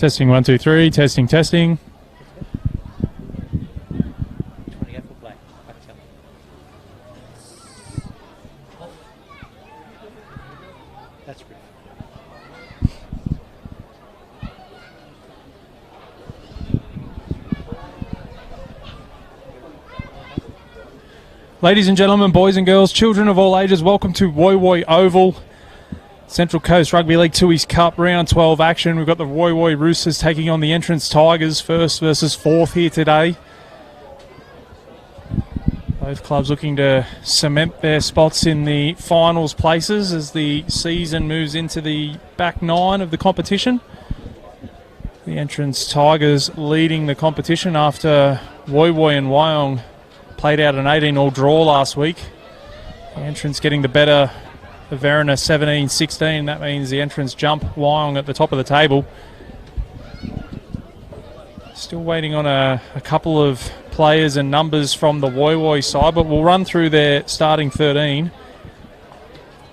Testing 1, 2, 3. Testing, testing. That's good. Ladies and gentlemen, boys and girls, children of all ages, welcome to Woy Woy Oval. Central Coast Rugby League Tooheys Cup Round 12 action. We've got the Woy Woy Roosters taking on the Entrance Tigers, first versus fourth here today. Both clubs looking to cement their spots in the finals places as the season moves into the back nine of the competition. The Entrance Tigers leading the competition after Woy Woy and Wyong played out an 18-all draw last week. The Entrance getting the better of Verona 17-16. That means the Entrance jump Wyong at the top of the table. Still waiting on a couple of players and numbers from the Woy Woy side, but we'll run through their starting 13.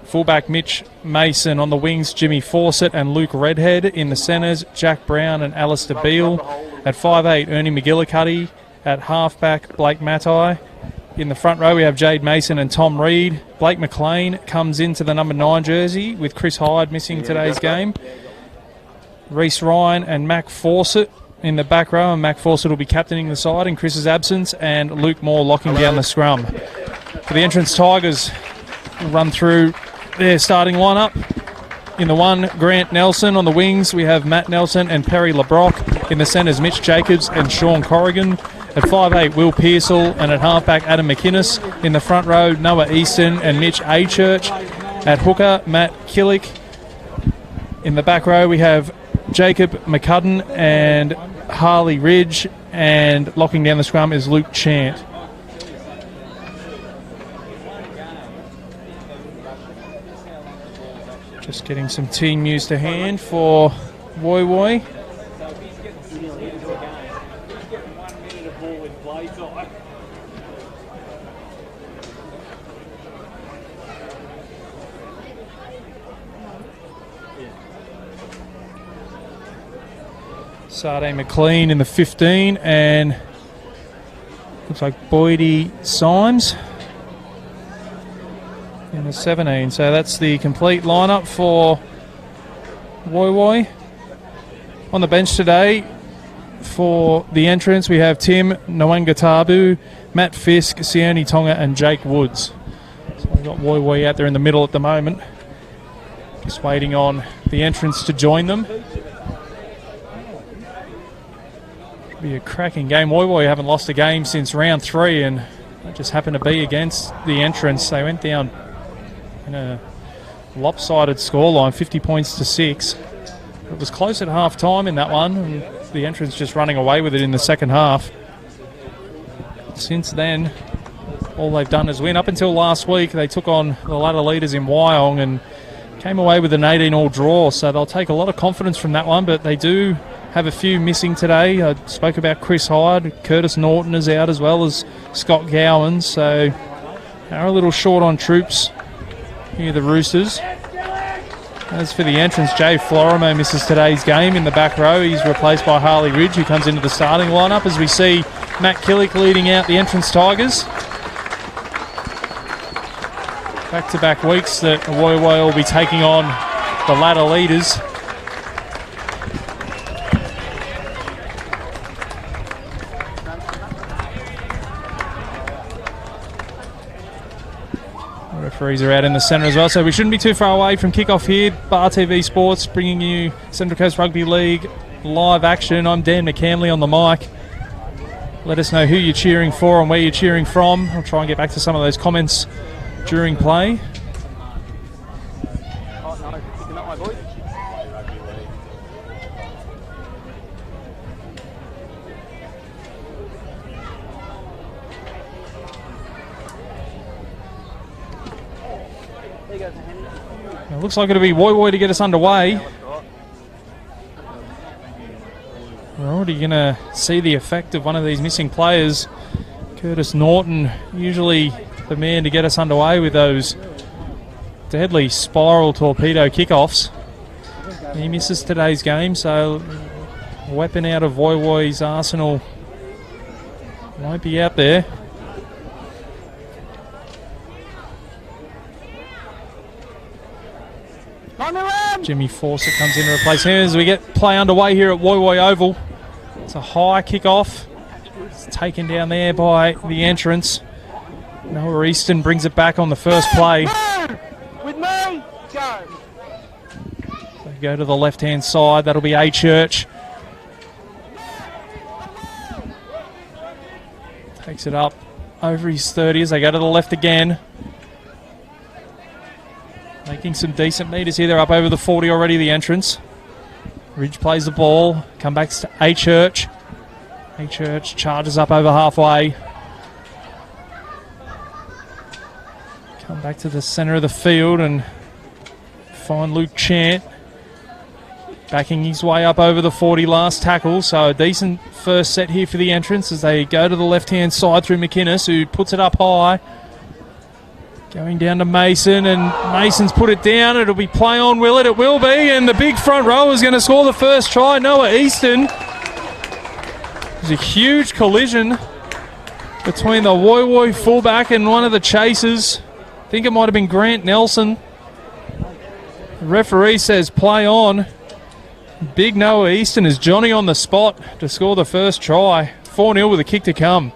Fullback Mitch Mason, on the wings Jimmy Fawcett and Luke Redhead. In the centres, Jack Brown and Alistair Beale. At 5'8", Ernie McGillicuddy. At halfback, Blake Matai. In the front row, we have Jade Mason and Tom Reed. Blake McLean comes into the number 9 jersey with Chris Hyde missing today's game. Reece Ryan and Mac Fawcett in the back row, and Mac Fawcett will be captaining the side in Chris's absence, and Luke Moore locking down the scrum. For the Entrance Tigers, we'll run through their starting lineup. In the one, Grant Nelson. On the wings, we have Matt Nelson and Perry LeBrock. In the centres, Mitch Jacobs and Sean Corrigan. At 5'8", Will Pearsall, and at halfback, Adam McInnes. In the front row, Noah Easton and Mitch Achurch. At hooker, Matt Killick. In the back row, we have Jacob McCudden and Harley Ridge, and locking down the scrum is Luke Chant. Just getting some team news to hand for Woy Woy. Sade McLean in the 15, and looks like Boydie Symes in the 17. So that's the complete lineup for Woy Woy. On the bench today for the Entrance, we have Tim Nwangatabu, Matt Fisk, Sione Tonga, and Jake Woods. So we've got Woy Woy out there in the middle at the moment, just waiting on the Entrance to join them. Be a cracking game. Woy Woy haven't lost a game since round 3, and it just happened to be against the Entrance. They went down in a lopsided scoreline, 50 points to 6. It was close at half time in that one, and the Entrance just running away with it in the second half. Since then, all they've done is win. Up until last week, they took on the ladder leaders in Wyong and came away with an 18-all draw, so they'll take a lot of confidence from that one, but they do have a few missing today. I spoke about Chris Hyde. Curtis Norton is out, as well as Scott Gowan, so they're a little short on troops here, the Roosters. As for the Entrance, Jay Florimo misses today's game in the back row. He's replaced by Harley Ridge, who comes into the starting lineup, as we see Matt Killick leading out the Entrance Tigers. Back-to-back weeks that Woy Woy will be taking on the ladder leaders. Referees are out in the centre as well, so we shouldn't be too far away from kickoff here. Bar TV Sports bringing you Central Coast Rugby League live action. I'm Dan McCamley on the mic. Let us know who you're cheering for and where you're cheering from. I'll try and get back to some of those comments during play. It looks like it'll be Woy Woy to get us underway. We're already going to see the effect of one of these missing players. Curtis Norton, usually the man to get us underway with those deadly spiral torpedo kickoffs. He misses today's game, so weapon out of Woy Woy's arsenal won't be out there. Jimmy Fawcett comes in to replace him as we get play underway here at Woy Woy Oval. It's a high kick-off. It's taken down there by the entrance. Noah Easton brings it back on the first play. With me, go. They go to the left-hand side. That'll be A Church. Takes it up over his 30 as they go to the left again. Making some decent meters here. They're up over the 40 already, the entrance. Ridge plays the ball. Come back to A Church. A Church charges up over halfway. Come back to the centre of the field and find Luke Chant. Backing his way up over the 40 last tackle. So a decent first set here for the entrance as they go to the left-hand side through McInnes, who puts it up high. Going down to Mason, and Mason's put it down. It'll be play on, will it? It will be, and the big front row is going to score the first try. Noah Easton. There's a huge collision between the Woy Woy fullback and one of the chasers. I think it might have been Grant Nelson. The referee says play on. Big Noah Easton is Johnny on the spot to score the first try. 4-0 with a kick to come.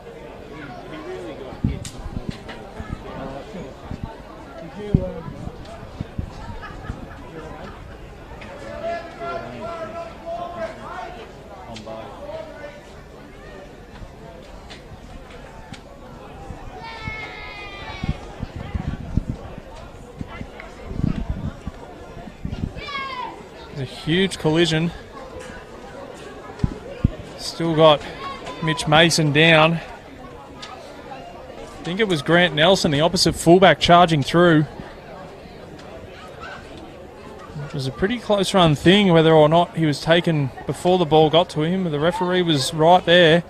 Huge collision. Still got Mitch Mason down. I think it was Grant Nelson, the opposite fullback, charging through. It was a pretty close run thing whether or not he was taken before the ball got to him. The referee was right there.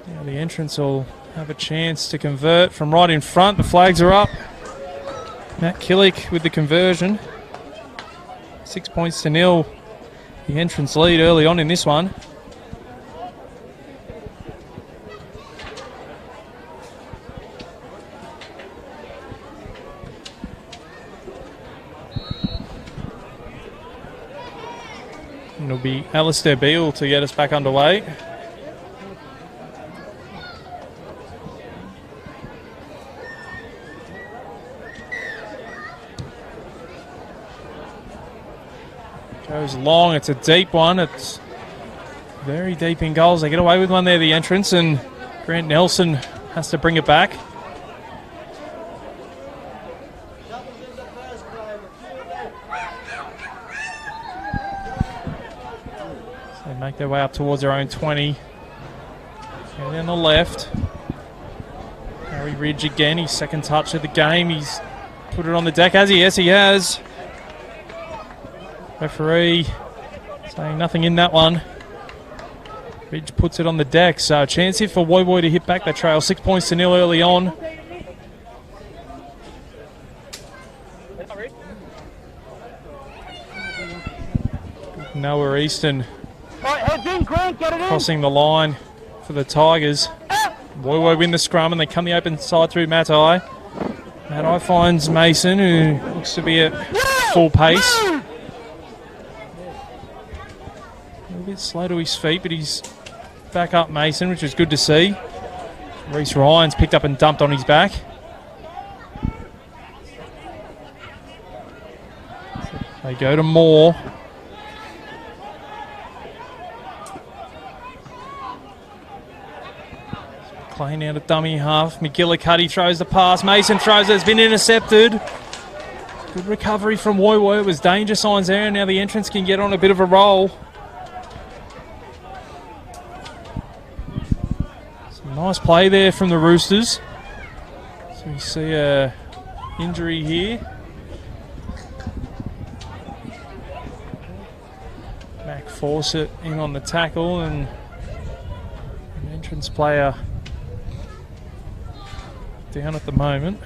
Now the entrance will have a chance to convert from right in front. The flags are up. Matt Killick with the conversion. 6 points to 0. The entrance lead early on in this one. And it'll be Alistair Beale to get us back underway. Goes long, it's a deep one. It's very deep in goals. They get away with one there, the entrance, and Grant Nelson has to bring it back. So they make their way up towards their own 20. Go down the left. Harry Ridge again, his second touch of the game. He's put it on the deck, has he? Yes, he has. Referee saying nothing in that one. Ridge puts it on the deck, so a chance here for Woy Woy to hit back that trail. 6 points to 0 early on. Noah Easton crossing the line for the Tigers. Woy Woy win the scrum and they come the open side through Matai. Matai finds Mason, who looks to be at full pace. A bit slow to his feet, but he's back up Mason, which is good to see. Reece Ryan's picked up and dumped on his back. They go to Moore. Playing out a dummy half. McGillicuddy throws the pass. Mason throws it. It's been intercepted. Good recovery from Woy Woy. It was danger signs there, and now the entrance can get on a bit of a roll. Nice play there from the Roosters. So we see a injury here. Mac Fawcett in on the tackle, and an entrance player down at the moment.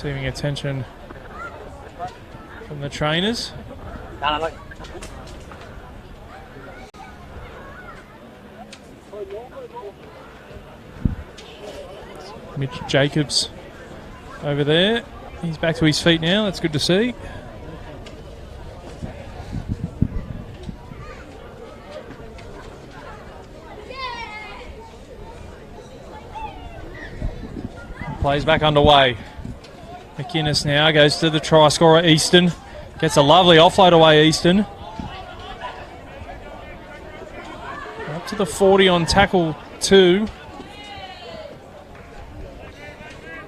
receiving attention from the trainers. Mitch Jacobs over there. He's back to his feet now. That's good to see. Plays back underway. McInnes now goes to the try scorer, Easton. Gets a lovely offload away, Easton. Up to the 40 on tackle 2.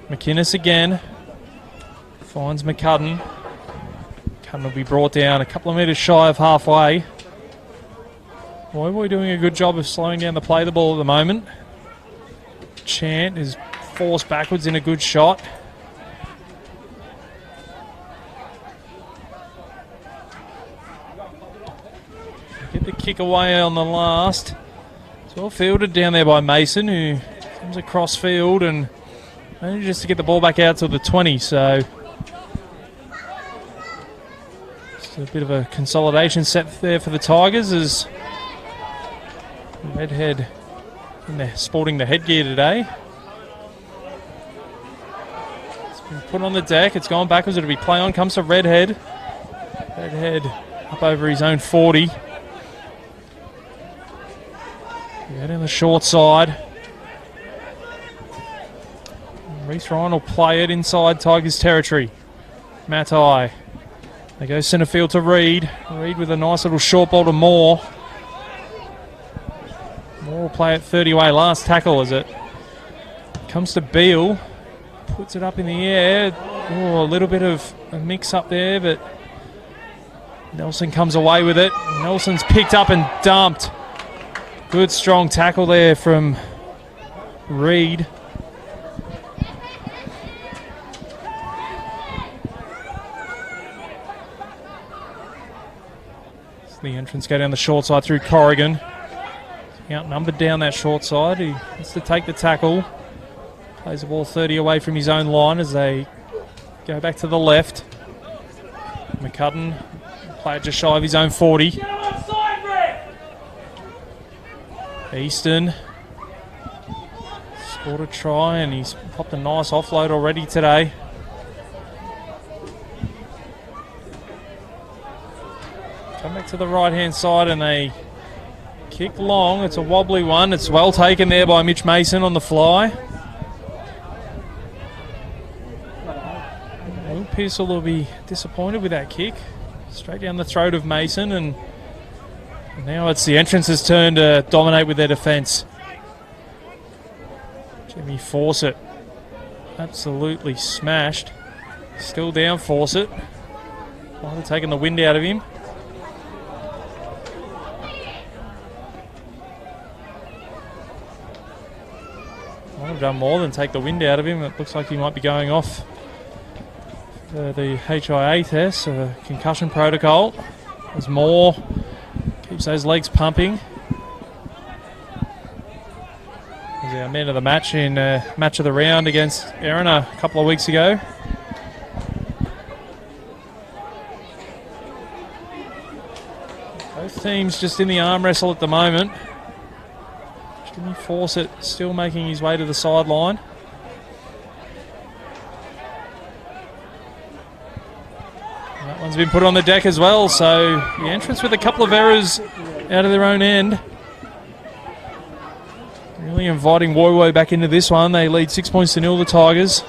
McInnes again. Finds McCudden. McCudden will be brought down a couple of metres shy of halfway. Woy Woy doing a good job of slowing down the play of the ball at the moment. Chant is forced backwards in a good shot. Get the kick away on the last. It's well fielded down there by Mason, who comes across field and manages to get the ball back out to the 20. So just a bit of a consolidation set there for the Tigers as Redhead and they're sporting the headgear today. Put on the deck, it's gone backwards, it'll be play on, comes to Redhead. Redhead up over his own 40. Go down the short side. Reece Ryan will play it inside Tigers territory. Matai. They go centre field to Reed. Reed with a nice little short ball to Moore. Moore will play it 30 away. Last tackle as it comes to Beale. Puts it up in the air. Oh, a little bit of a mix up there, but Nelson comes away with it. Nelson's picked up and dumped. Good strong tackle there from Reed. So the entrance go down the short side through Corrigan. Outnumbered down that short side. He has to take the tackle. Plays the ball 30 away from his own line as they go back to the left. McCudden, player just shy of his own 40. Easton scored a try and he's popped a nice offload already today. Come back to the right hand side and they kick long. It's a wobbly one. It's well taken there by Mitch Mason on the fly. Will Pearsall will be disappointed with that kick. Straight down the throat of Mason, and now it's the entrance's turn to dominate with their defence. Jimmy Fawcett absolutely smashed. Still down Fawcett. Might have taken the wind out of him. Might have done more than take the wind out of him. It looks like he might be going off the HIA test, concussion protocol. As Moore keeps those legs pumping. He's our man of the match in match of the round against Erin a couple of weeks ago. Both teams just in the arm wrestle at the moment. Jimmy Fawcett still making his way to the sideline. That one's been put on the deck as well, so the entrance with a couple of errors out of their own end. Really inviting Woy Woy back into this one. They lead 6 points to 0, the Tigers.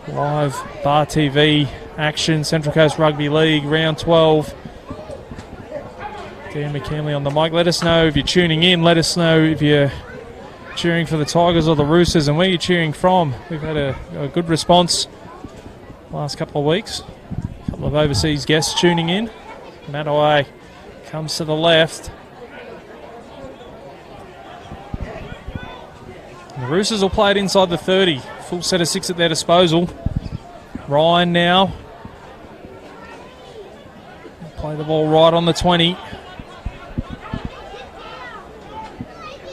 Live Bar TV action, Central Coast Rugby League, round 12. Dan McKinley on the mic. Let us know if you're tuning in. Let us know if you're cheering for the Tigers or the Roosters and where you're cheering from. We've had a good response last couple of weeks. A couple of overseas guests tuning in. Matai comes to the left. And the Roosters will play it inside the 30. Full set of 6 at their disposal. Ryan now. Play the ball right on the 20.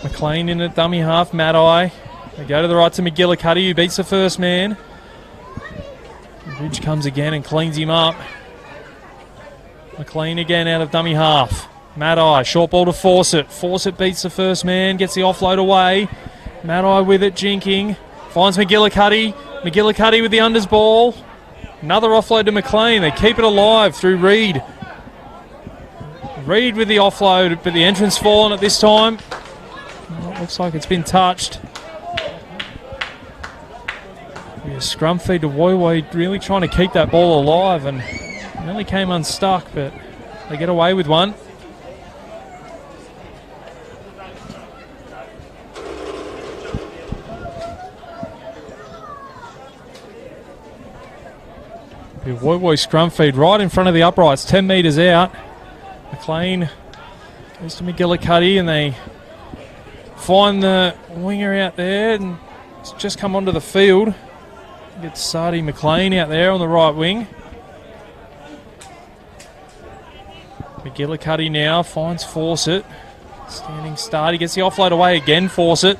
McLean in a dummy half. Matai. They go to the right to McGillicuddy, who beats the first man. Ridge comes again and cleans him up. McLean again out of dummy half. Maddie, short ball to Fawcett. Fawcett beats the first man, gets the offload away. Maddie with it, jinking. Finds McGillicuddy. McGillicuddy with the unders ball. Another offload to McLean. They keep it alive through Reed. Reed with the offload, but the entrance fallen at this time. Well, it looks like it's been touched. A scrum feed to Woy Woy, really trying to keep that ball alive, and nearly came unstuck, but they get away with one. The Woy Woy scrum feed right in front of the uprights, 10 metres out. McLean goes to McGillicuddy, and they find the winger out there, and it's just come onto the field. Gets Sadi McLean out there on the right wing. McGillicuddy now finds Fawcett. Standing start. He gets the offload away again, Fawcett.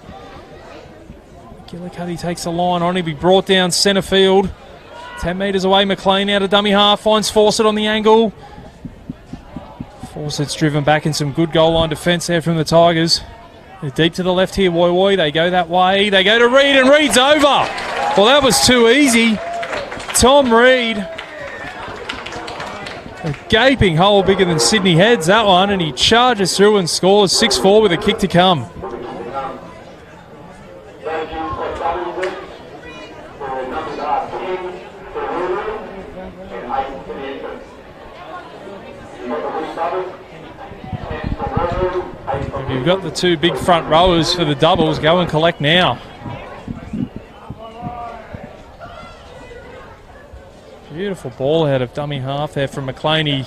McGillicuddy takes the line on. He'll be brought down centre field. 10 metres away, McLean out of dummy half. Finds Fawcett on the angle. Fawcett's driven back in some good goal line defence there from the Tigers. They're deep to the left here, Woy Woy. They go that way. They go to Reed, and Reed's over. Well, that was too easy. Tom Reed. A gaping hole bigger than Sydney Heads, that one, and he charges through and scores 6-4 with a kick to come. You've got the two big front rowers for the doubles. Go and collect now. Beautiful ball out of dummy half there from McLean. He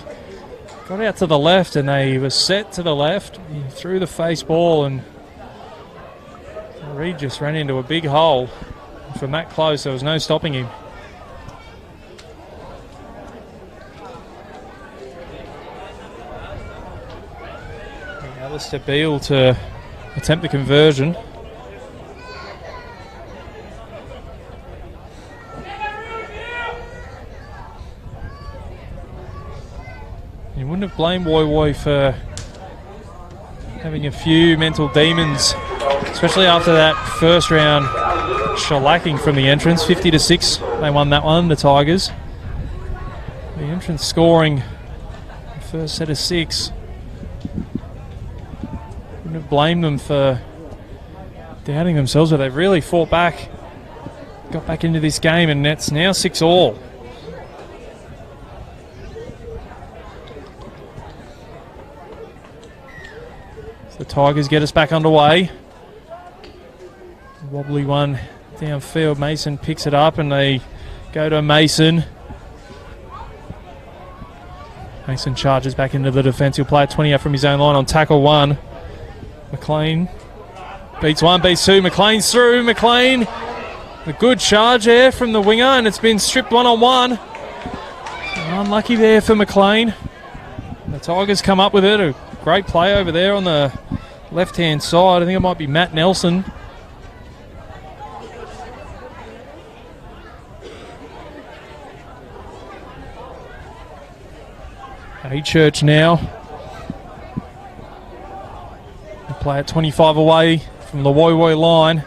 got out to the left, and they were set to the left. He threw the face ball, and Reed just ran into a big hole. From that close, there was no stopping him. Alistair Beale to attempt the conversion. You wouldn't have blamed Woy Woy for having a few mental demons, especially after that first round shellacking from the entrance. 50-6, they won that one, the Tigers. The entrance scoring the first set of 6. Wouldn't have blamed them for doubting themselves, but they really fought back, got back into this game, and it's now 6-all. The Tigers get us back underway. Wobbly one downfield. Mason picks it up, and they go to Mason. Mason charges back into the defence. He'll play it 20 out from his own line on tackle 1. McLean beats 1, beats 2. McLean's through. McLean, a good charge there from the winger, and it's been stripped 1-on-1. Unlucky there for McLean. The Tigers come up with it. A great play over there on the left-hand side. I think it might be Matt Nelson. Church now. They play at 25 away from the Woy Woy line.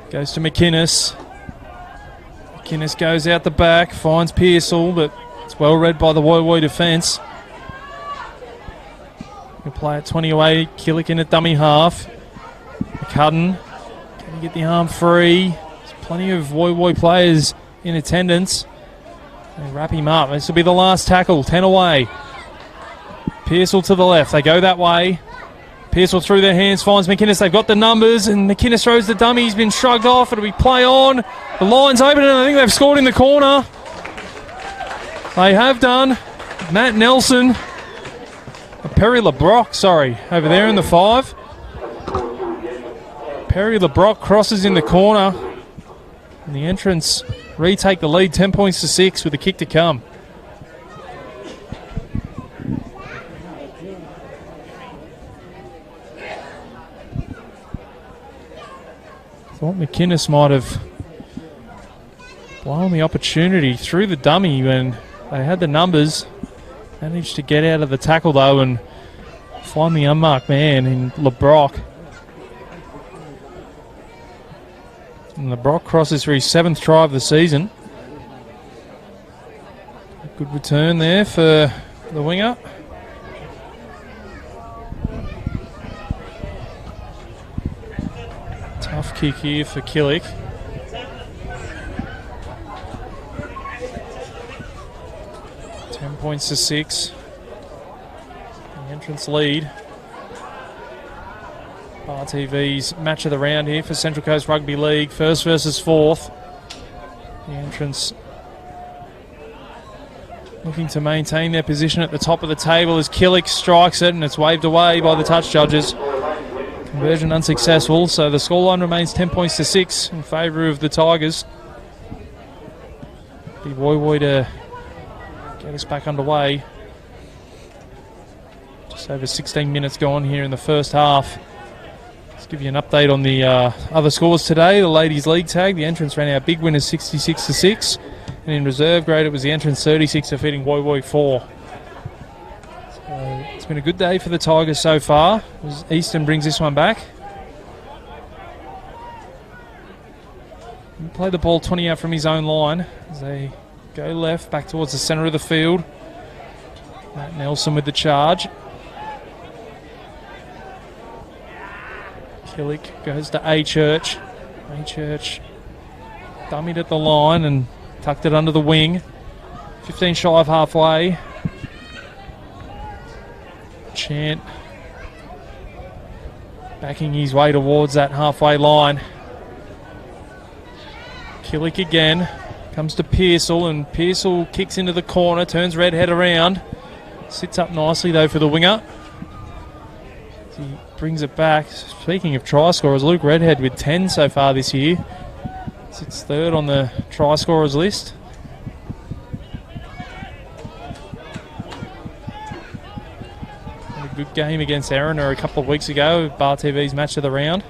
Goes to McInnes. McInnes goes out the back, finds Pearsall, but it's well read by the Woy Woy defence. They play at 20 away. Killican at dummy half. McCudden, can he get the arm free? There's plenty of Woy Woy players in attendance. They wrap him up. This will be the last tackle. 10 away. Pearsall to the left. They go that way. Pearsall through their hands finds McInnes. They've got the numbers, and McInnes throws the dummy. He's been shrugged off. It'll be play on. The line's open, and I think they've scored in the corner. They have done. Matt Nelson. Perry LeBrock, sorry, over there in the 5. Perry LeBrock crosses in the corner. And the entrance retake the lead 10 points to 6 with a kick to come. Thought McInnes might have Blowing the opportunity through the dummy when they had the numbers. Managed to get out of the tackle though and find the unmarked man in LeBrock. And LeBrock crosses for his 7th try of the season. A good return there for the winger. Tough kick here for Killick. Points to 6. The entrance lead. RTV's match of the round here for Central Coast Rugby League. 1st versus 4th. The entrance looking to maintain their position at the top of the table as Killick strikes it and it's waved away by the touch judges. Conversion unsuccessful, so the scoreline remains 10 points to 6 in favour of the Tigers. Be Woy to get us back underway. Just over 16 minutes gone here in the first half. Let's give you an update on the other scores today. The Ladies League tag, the entrance ran out big winners 66-6. And in reserve grade it was the entrance 36 defeating Woy 4. So it's been a good day for the Tigers so far as Easton brings this one back. Play the ball 20 out from his own line as they go left, back towards the centre of the field. Matt Nelson with the charge. Killick goes to A-Church. A-Church dummied at the line and tucked it under the wing. 15 shy of halfway. Chant backing his way towards that halfway line. Killick again. Comes to Pearsall, and Pearsall kicks into the corner, turns Redhead around. Sits up nicely, though, for the winger. He brings it back. Speaking of try scorers, Luke Redhead with 10 so far this year. Sits 3rd on the try scorers list. Had a good game against Erina a couple of weeks ago, Bar TV's match of the round.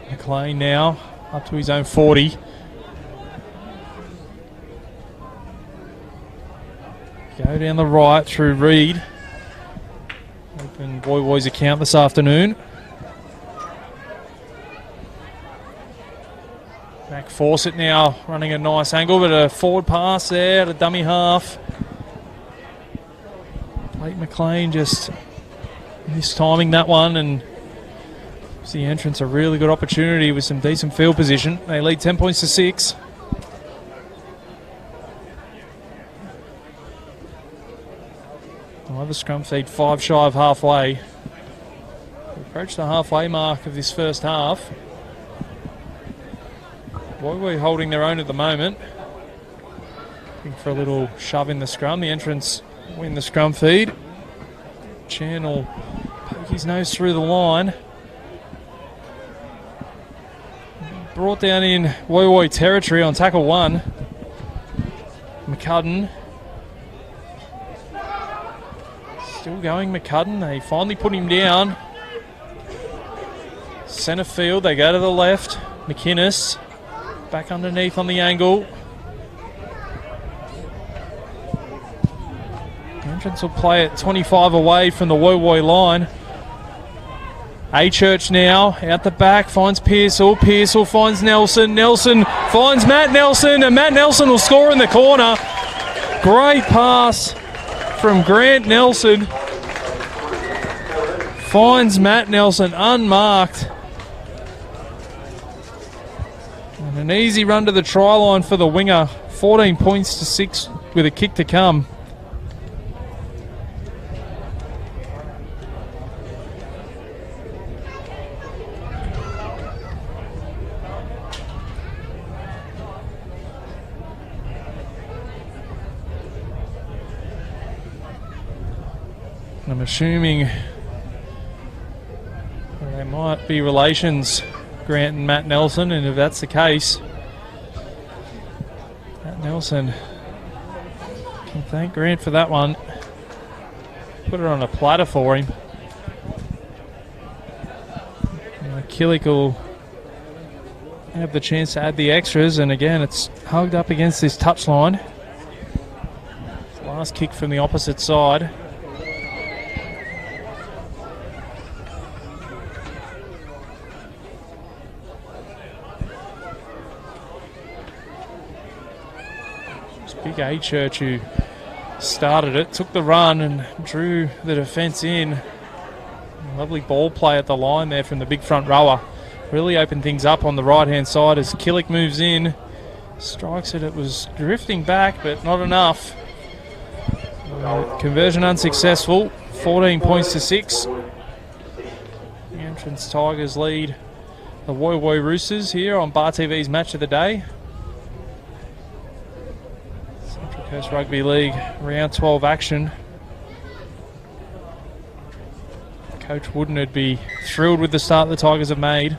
McLean now up to his own 40. Go down the right through Reed. Open Woy's account this afternoon. Mac Fawcett now running a nice angle, but a forward pass there to dummy half. Blake McLean just mistiming that one, and the entrance a really good opportunity with some decent field position. They lead 10 points to 6. Another scrum feed 5 shy of halfway. We approach the halfway mark of this first half. Woy holding their own at the moment. Looking for a little shove in the scrum. The entrance win the scrum feed. Chan will poke his nose through the line. Brought down in Woy territory on tackle 1. McCudden. Still going McCudden. They finally put him down. Centre field. They go to the left. McInnes. Back underneath on the angle. The entrance will play at 25 away from the Woy line. A-Church now, out the back, finds Pearsall. Pearsall finds Nelson. Nelson finds Matt Nelson, and Matt Nelson will score in the corner. Great pass from Grant Nelson. Finds Matt Nelson unmarked. And an easy run to the try line for the winger. 14 points to 6 with a kick to come. I'm assuming there might be relations, Grant and Matt Nelson, and if that's the case, Matt Nelson can thank Grant for that one. Put it on a platter for him. Killick will have the chance to add the extras, and again it's hugged up against this touchline. Last kick from the opposite side. It's Big A Church who started it, took the run and drew the defence in. Lovely ball play at the line there from the big front rower. Really opened things up on the right-hand side as Killick moves in. Strikes it. It was drifting back, but not enough. Conversion unsuccessful. 14 points to 6. The Entrance Tigers lead the Woy Woy Roosters here on Bar TV's Match of the Day. Central Coast Rugby League round 12 action. Coach Wooden would be thrilled with the start the Tigers have made.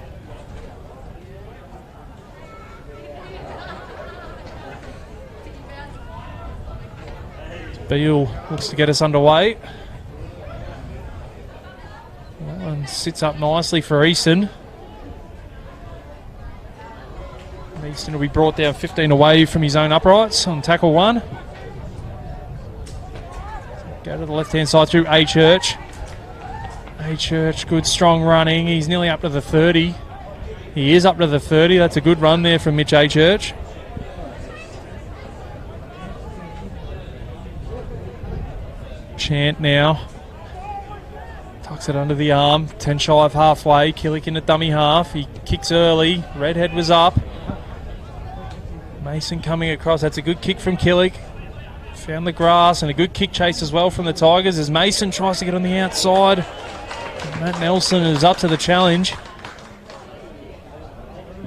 Beale looks to get us underway. That one sits up nicely for Easton. Easton will be brought down 15 away from his own uprights on tackle 1. Go to the left-hand side through A Church. A Church, good strong running. He's nearly up to the 30. He is up to the 30. That's a good run there from Mitch A Church. Chant now. Tucks it under the arm. 10 shy of halfway. Killick in the dummy half. He kicks early. Redhead was up. Mason coming across. That's a good kick from Killick. Found the grass and a good kick chase as well from the Tigers as Mason tries to get on the outside. And Matt Nelson is up to the challenge.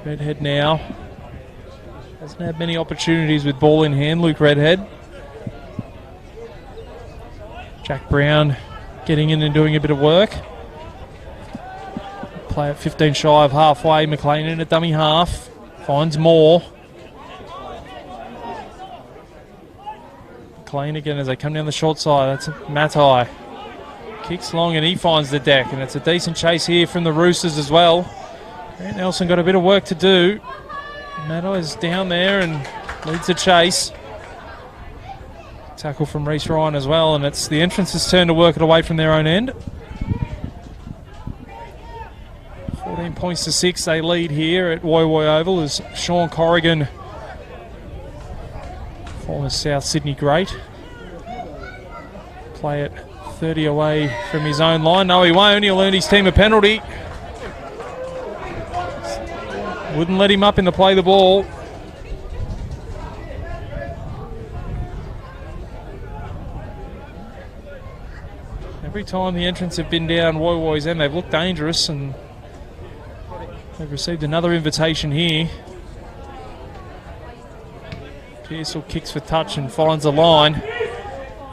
Redhead now. Hasn't had many opportunities with ball in hand, Luke Redhead. Jack Brown getting in and doing a bit of work. Play at 15 shy of halfway. McLean in a dummy half. Finds more. McLean again as they come down the short side. That's Matai. Kicks long and he finds the deck. And it's a decent chase here from the Roosters as well. Grant Nelson got a bit of work to do. Matai's down there and leads the chase. Tackle from Reece Ryan as well, and it's the Entrance's turn to work it away from their own end. 14 points to 6 they lead here at Woy Woy Oval as Sean Corrigan, former South Sydney great, play it 30 away from his own line. No, he won't. He'll earn his team a penalty. Wouldn't let him up in the play the ball. Every time the Entrants have been down Woy Woy's end, they've looked dangerous, and they've received another invitation here. Pearsall kicks for touch and finds a line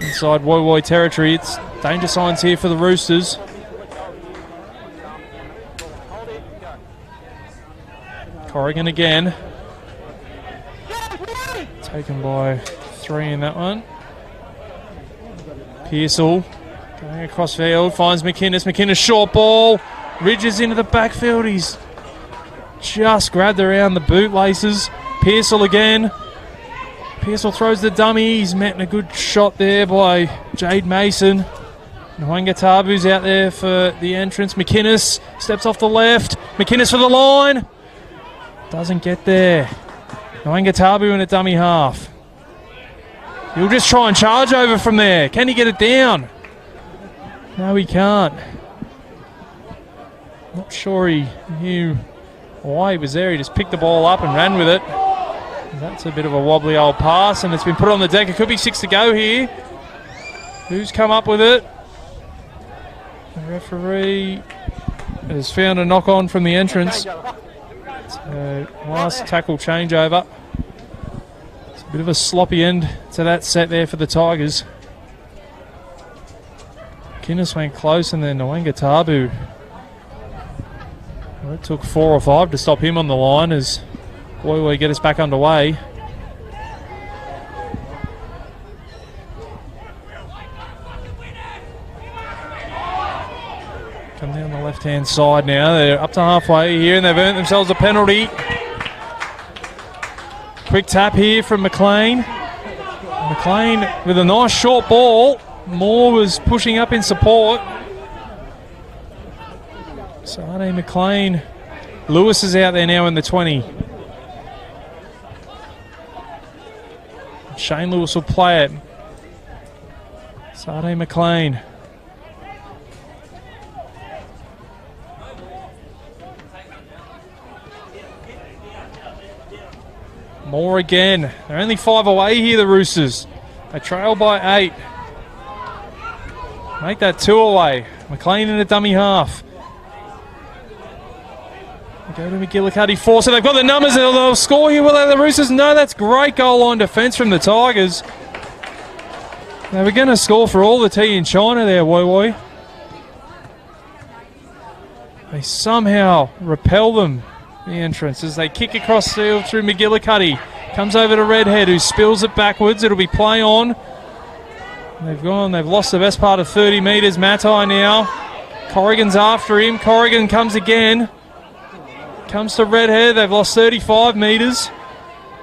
inside Woy Woy territory. It's danger signs here for the Roosters. Corrigan again. Taken by 3 in that one. Pearsall going across field, finds McInnes. McInnes short ball. Ridges into the backfield. He's just grabbed around the bootlaces. Pearsall again. Pearsall throws the dummy. He's met in a good shot there by Jade Mason. Nwanga Tabu's out there for the Entrance. McInnes steps off the left. McInnes for the line. Doesn't get there. Nwanga Tabu in a dummy half. He'll just try and charge over from there. Can he get it down? No, he can't. Not sure he knew why he was there. He just picked the ball up and ran with it. That's a bit of a wobbly old pass, and it's been put on the deck. It could be 6 to go here. Who's come up with it? The referee has found a knock-on from the Entrance. So, last tackle changeover. It's a bit of a sloppy end to that set there for the Tigers. McInnes went close, and then Nwanga Tabu. Well, it took 4 or 5 to stop him on the line as Woy Woy get us back underway. Come down the left-hand side now. They're up to halfway here, and they've earned themselves a penalty. Quick tap here from McLean. McLean with a nice short ball. Moore was pushing up in support. Sade McLean. Lewis is out there now in the 20. Shane Lewis will play it. Sade McLean. Moore again. They're only 5 away here, the Roosters. They trail by 8. Make that 2 away. McLean in a dummy half. They go to McGillicuddy, force it. They've got the numbers. They'll score here. Will they, the Roosters? No, that's great goal line defence from the Tigers. They were going to score for all the tea in China there, Woi Woi. They somehow repel them, the entrance, as they kick across field through McGillicuddy. Comes over to Redhead, who spills it backwards. It'll be play on. They've lost the best part of 30 metres. Matai now. Corrigan's after him. Corrigan comes again. Comes to Redhead. They've lost 35 metres.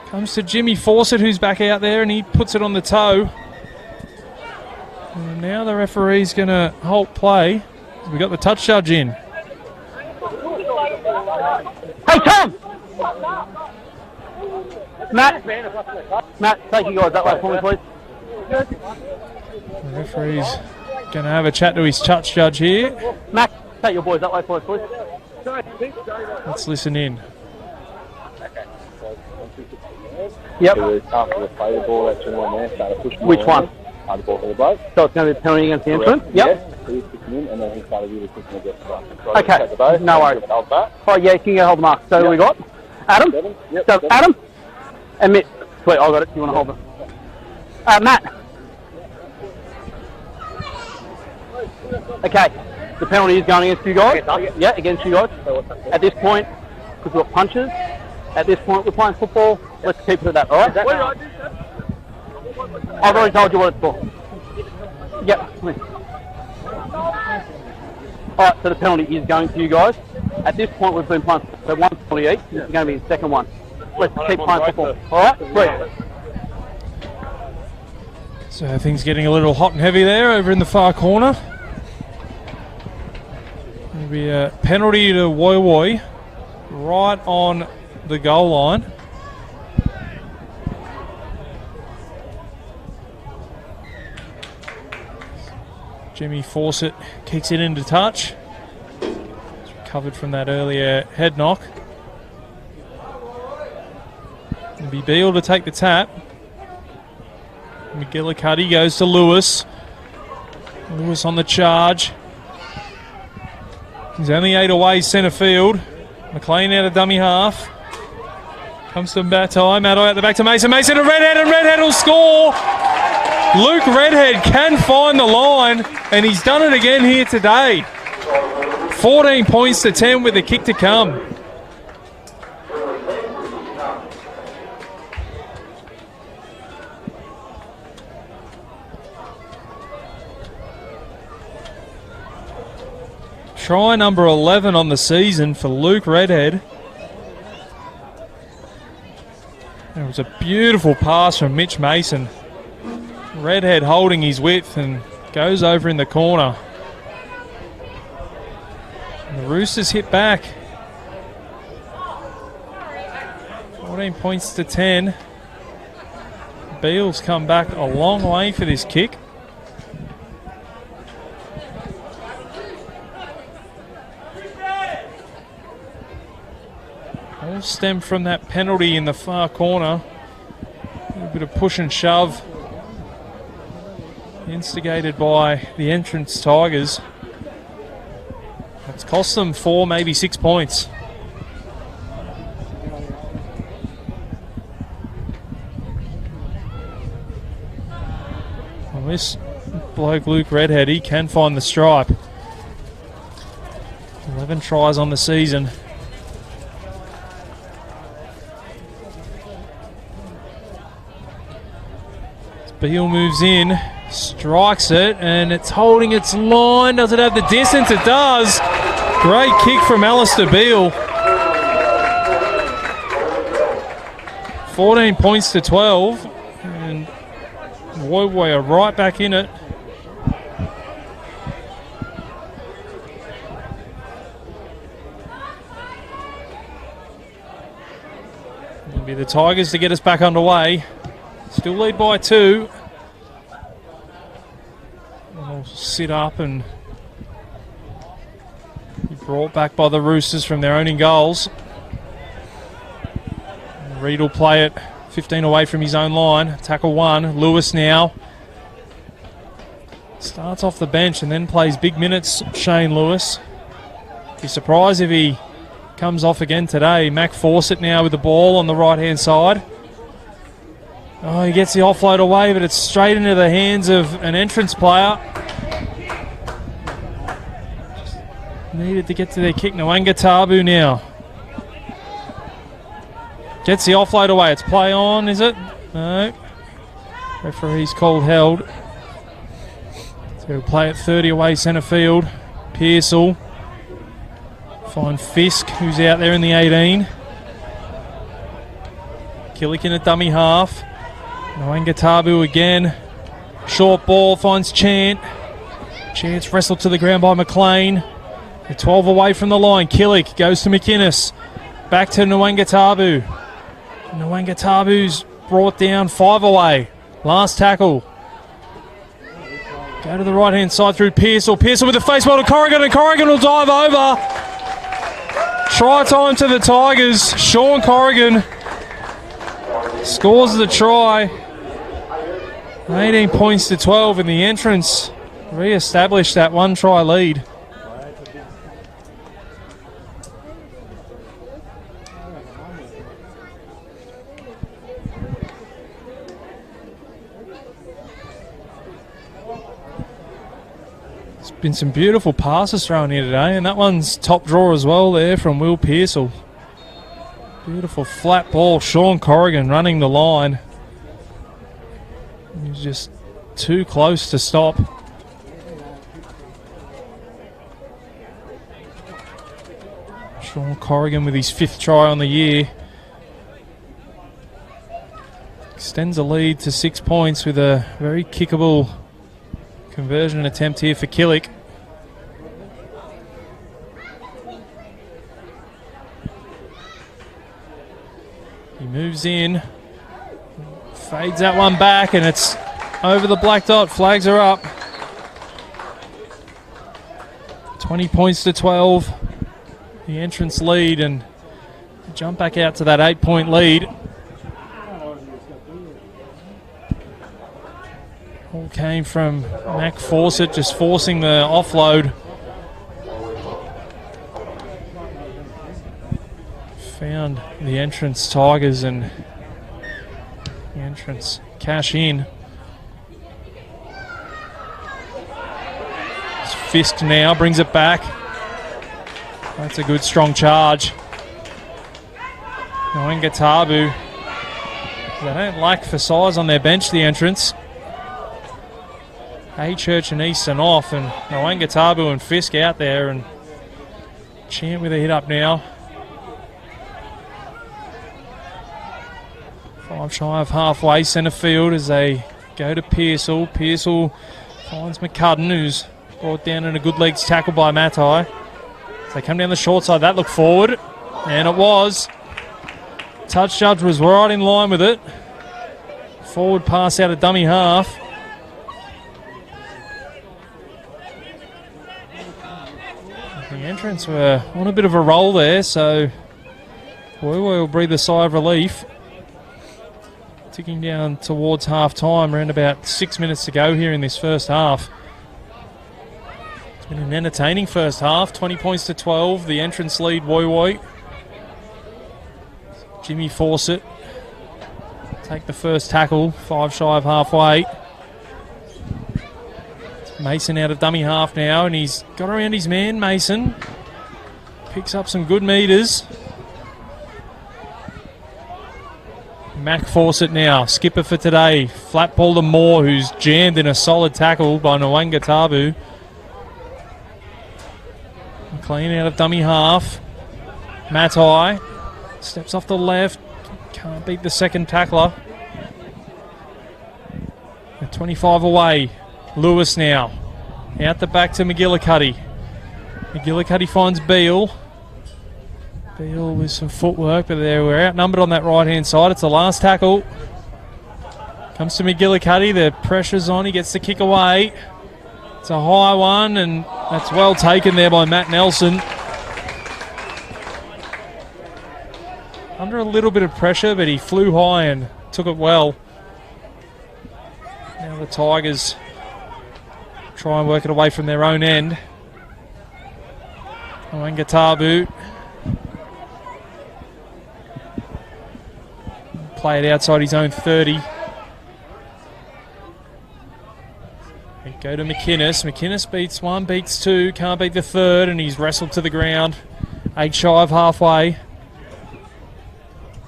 Comes to Jimmy Fawcett, who's back out there, and he puts it on the toe. And now the referee's going to halt play. We've got the touch judge in. Hey, Tom! Matt, take you guys that way for me, please. The referee's going to have a chat to his touch judge here. Matt, take your boys that way for us, please. Let's listen in. Yep. After the play the ball, that's the one there, started pushing. Which one? The ball for the bloke. So it's going to be a penalty against the entrance? Yep. Yes, he was pushing in, and then he started really pushing against the bloke. So Okay, no worries. Oh, yeah, you can go hold the mark. So Yep. we got Adam? Yep. So Adam? And Mitt. Sweet, I got it. You want to hold it? Matt. Okay, the penalty is going against you guys. Yeah, against you guys. At this point, because we've got punches, at this point we're playing football. Let's keep it at that, alright? I've already told you what it's for. Yep. Alright, so the penalty is going to you guys. At this point we've been playing, so one penalty each. This is going to be the second one. Let's keep playing football. Alright? Sweet. So things getting a little hot and heavy there over in the far corner. There'll be a penalty to Woi Woi right on the goal line. Jimmy Fawcett kicks it into touch. It's recovered from that earlier head knock. It'll be Beale to take the tap. McGillicuddy goes to Lewis. Lewis on the charge. He's only 8 away centre field. McLean out of dummy half. Comes to Matai. Matai at the back to Mason. Mason to Redhead, and Redhead will score. Luke Redhead can find the line, and he's done it again here today. 14 points to 10 with the kick to come. Try number 11 on the season for Luke Redhead. It was a beautiful pass from Mitch Mason. Redhead holding his width and goes over in the corner. And the Roosters hit back. 14 points to 10. Beale's come back a long way for this kick. All stemmed from that penalty in the far corner. A little bit of push and shove instigated by the entrance Tigers. It's cost them 4, maybe 6 points. Well, this bloke Luke Redhead, he can find the stripe. 11 tries on the season. Beale moves in, strikes it, and it's holding its line. Does it have the distance? It does. Great kick from Alistair Beale. 14 points to 12, and Woy Woy are right back in it. It'll be the Tigers to get us back underway. Still lead by 2. And we'll sit up and be brought back by the Roosters from their own goals. Reed will play it 15 away from his own line. Tackle 1. Lewis now starts off the bench and then plays big minutes. Shane Lewis. Be surprised if he comes off again today. Mac Fawcett now with the ball on the right hand side. Oh, he gets the offload away, but it's straight into the hands of an entrance player. Just needed to get to their kick. Nwanga Tabu now. Gets the offload away. It's play on, is it? No. Referee's called held. So he'll play it 30 away centre field. Pearsall. Find Fisk, who's out there in the 18. Killick in a dummy half. Nwanga Tabu again. Short ball, finds Chant. Chant's wrestled to the ground by McLean. The 12 away from the line. Killick goes to McInnes. Back to Nwanga Tabu. Nwanga Tabu's brought down 5 away. Last tackle. Go to the right hand side through Pearsall. Pearsall with the face ball to Corrigan, and Corrigan will dive over. Try time to the Tigers. Sean Corrigan scores the try. 18 points to 12 in the entrance. Re-established that 1 try lead. Been some beautiful passes thrown here today, and that one's top draw as well there from Will Pearsall. Beautiful flat ball. Sean Corrigan running the line. He's just too close to stop. Sean Corrigan with his 5th try on the year. Extends the lead to 6 points with a very kickable conversion attempt here for Killick. He moves in, fades that one back, and it's over the black dot. Flags are up. 20 points to 12. The entrance lead, and jump back out to that 8-point lead. All came from Mac Fawcett, just forcing the offload. Found the entrance Tigers, and the entrance cash in. It's Fisk now, brings it back. That's a good strong charge. Nwanga Tabu. They don't lack for size on their bench, the entrance. Church and Easton off, and Nwanga Tabu and Fisk out there, and Chant with a hit up now. 5 shy of halfway centre field as they go to Pearsall. Pearsall finds McCudden, who's brought down in a good legs tackle by Matai. As they come down the short side, that look forward, and it was. Touch judge was right in line with it. Forward pass out of dummy half. The entrance were on a bit of a roll there, so Woy Woy will breathe a sigh of relief. Ticking down towards half time, around about 6 minutes to go here in this first half. It's been an entertaining first half, 20 points to 12. The entrance lead, Woy Woy. Jimmy Fawcett take the first tackle, 5 shy of halfway. Mason out of dummy half now, and he's got around his man, Mason. Picks up some good metres. Mac Fawcett now, skipper for today. Flat ball to Moore, who's jammed in a solid tackle by Nwanga Tabu. McLean out of dummy half. Matai steps off the left, Can't beat the second tackler. 25 away. Lewis now. Out the back to McGillicuddy. McGillicuddy finds Beale. Beale with some footwork, but we're outnumbered on that right-hand side. It's the last tackle. Comes to McGillicuddy. The pressure's on. He gets the kick away. It's a high one, and that's well taken there by Matt Nelson. Under a little bit of pressure, but he flew high and took it well. Now the Tigers try and work it away from their own end. Wangatabu. Play it outside his own 30. And go to McInnes. McInnes beats one, beats two, can't beat the third, and he's wrestled to the ground. 8 shy of halfway.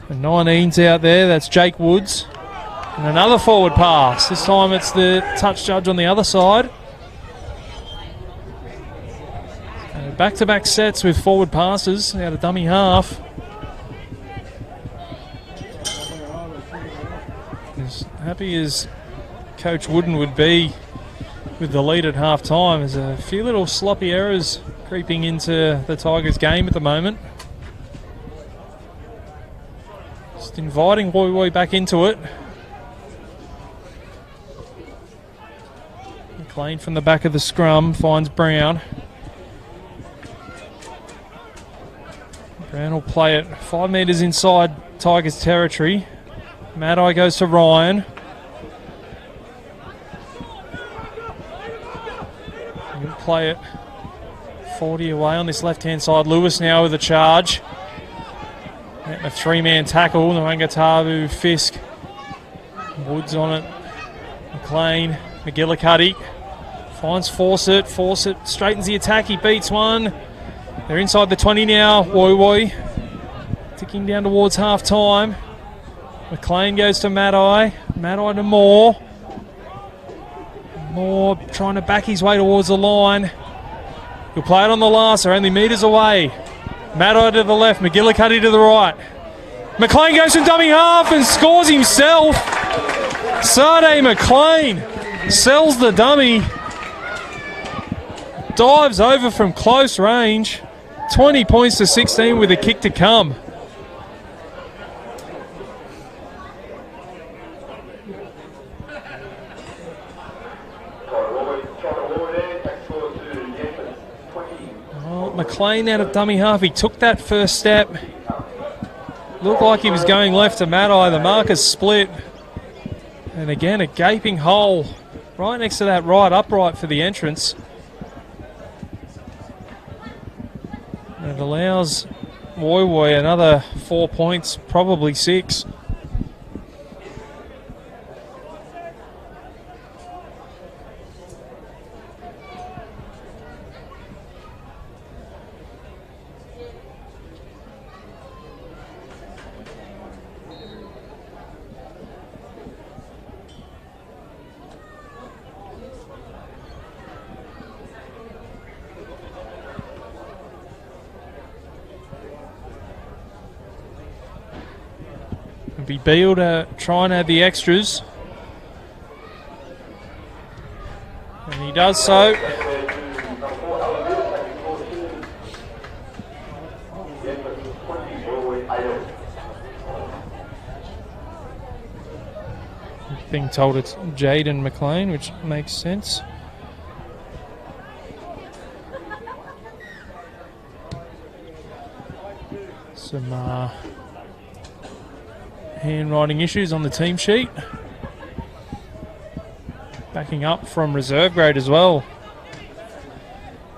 The 19's out there, that's Jake Woods. And another forward pass. This time it's the touch judge on the other side. Back-to-back sets with forward passes out of dummy half. As happy as Coach Wooden would be with the lead at half-time, there's a few little sloppy errors creeping into the Tigers game at the moment. Just inviting Woy Woy back into it. McLean from the back of the scrum finds Brown. Brown will play it 5 metres inside Tigers territory. Maddie goes to Ryan. He'll play it 40 away on this left-hand side. Lewis now with a charge. A 3-man tackle. Wangatabu, Fisk. Woods on it. McLean, McGillicuddy. Finds Fawcett. Fawcett straightens the attack. He beats one. They're inside the 20 now. Woy Woy ticking down towards half-time. McLean goes to Maddie. Maddie to Moore. Moore trying to back his way towards the line. He'll play it on the last. They're only metres away. Maddie to the left. McGillicuddy to the right. McLean goes from dummy half and scores himself. Sade McLean sells the dummy. Dives over from close range. 20 points to 16 with a kick to come. Well, McLean out of dummy half. He took that first step. Looked like he was going left to Maddie. The marker's split. And again, a gaping hole right next to that right upright for the entrance. And it allows Woy Woy another 4 points, probably 6. Be Beale to try and add the extras. And he does so. Being told it's Jaden McLean, which makes sense. Some handwriting issues on the team sheet. Backing up from reserve grade as well.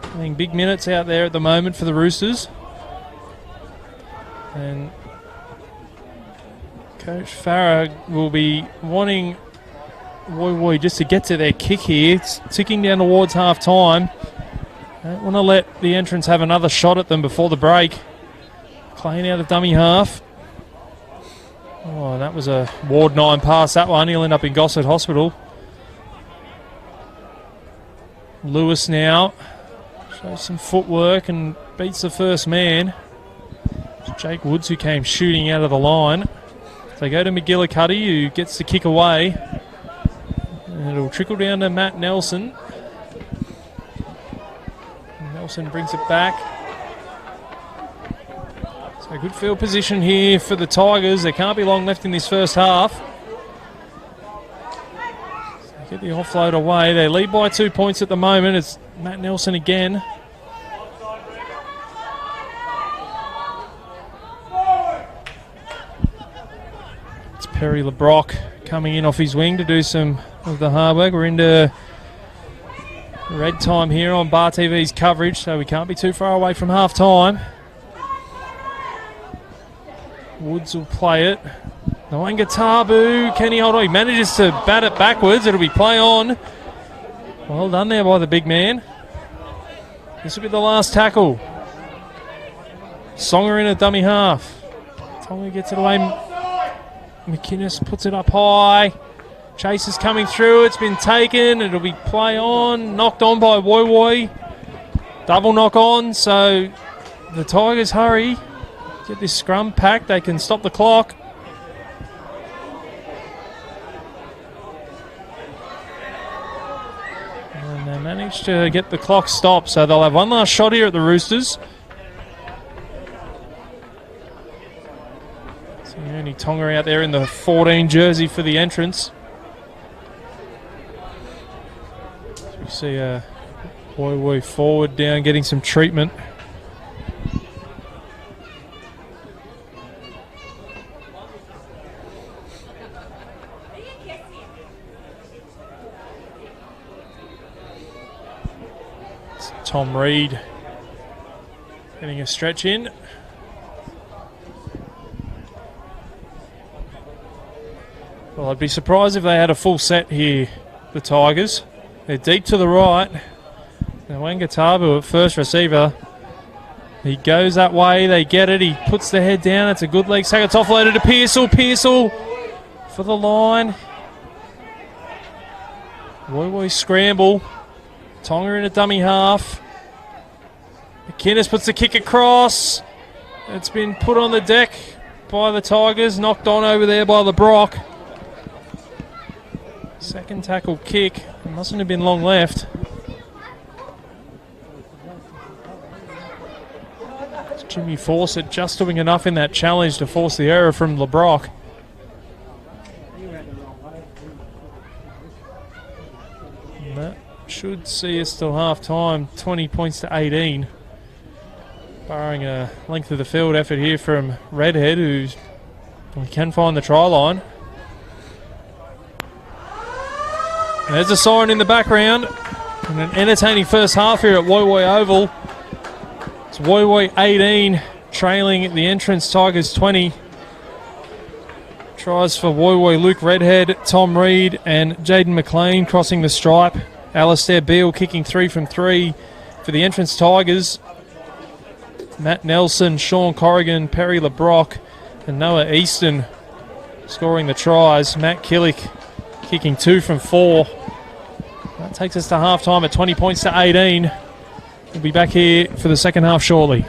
Playing big minutes out there at the moment for the Roosters. And Coach Farah will be wanting Woy Woy just to get to their kick here. It's ticking down towards half time. Don't want to let the entrants have another shot at them before the break. Playing out of dummy half. Oh, that was a Ward 9 pass, that one. He'll end up in Gosford Hospital. Lewis now shows some footwork and beats the first man. It's Jake Woods who came shooting out of the line. They go to McGillicuddy, who gets the kick away. And it'll trickle down to Matt Nelson. Nelson brings it back. So good field position here for the Tigers. There can't be long left in this first half. So get the offload away. They lead by 2 points at the moment. It's Matt Nelson again. It's Perry LeBrock coming in off his wing to do some of the hard work. We're into red time here on Bar TV's coverage, so we can't be too far away from half time. Woods will play it. Nwangatabu, can he hold on? He manages to bat it backwards. It'll be play on. Well done there by the big man. This will be the last tackle. Songer in a dummy half. Tonga gets it away. McInnes puts it up high. Chase is coming through. It's been taken. It'll be play on. Knocked on by Woy Woy. Double knock on. So the Tigers hurry. Get this scrum packed. They can stop the clock. And they managed to get the clock stopped. So they'll have one last shot here at the Roosters. Only Tonga out there in the 14 jersey for the entrance. So we see a Woy Woy forward down getting some treatment. It's Tom Reed getting a stretch in. Well, I'd be surprised if they had a full set here, the Tigers. They're deep to the right. Now Nwangatabu at first receiver. He goes that way, they get it, he puts the head down, it's a good leg sack, it's offloaded to Pearsall. Pearsall for the line. Woy Woy scramble. Tonga in a dummy half. McInnes puts the kick across. It's been put on the deck by the Tigers, knocked on over there by LeBrock. Second tackle kick. It mustn't have been long left. It's Jimmy Fawcett just doing enough in that challenge to force the error from LeBrock. And that should see us till half time. 20 points to 18. Barring a length of the field effort here from Redhead, who can find the try line. There's a siren in the background. And an entertaining first half here at Woy Woy Oval. It's Woy Woy 18, trailing the entrance Tigers 20. Tries for Woy Woy, Luke Redhead, Tom Reed and Jaden McLean crossing the stripe. Alistair Beale kicking 3 from 3 for the entrance Tigers. Matt Nelson, Sean Corrigan, Perry LeBrock and Noah Easton scoring the tries. Matt Killick kicking 2 from 4. That takes us to half time at 20 points to 18. We'll be back here for the second half shortly.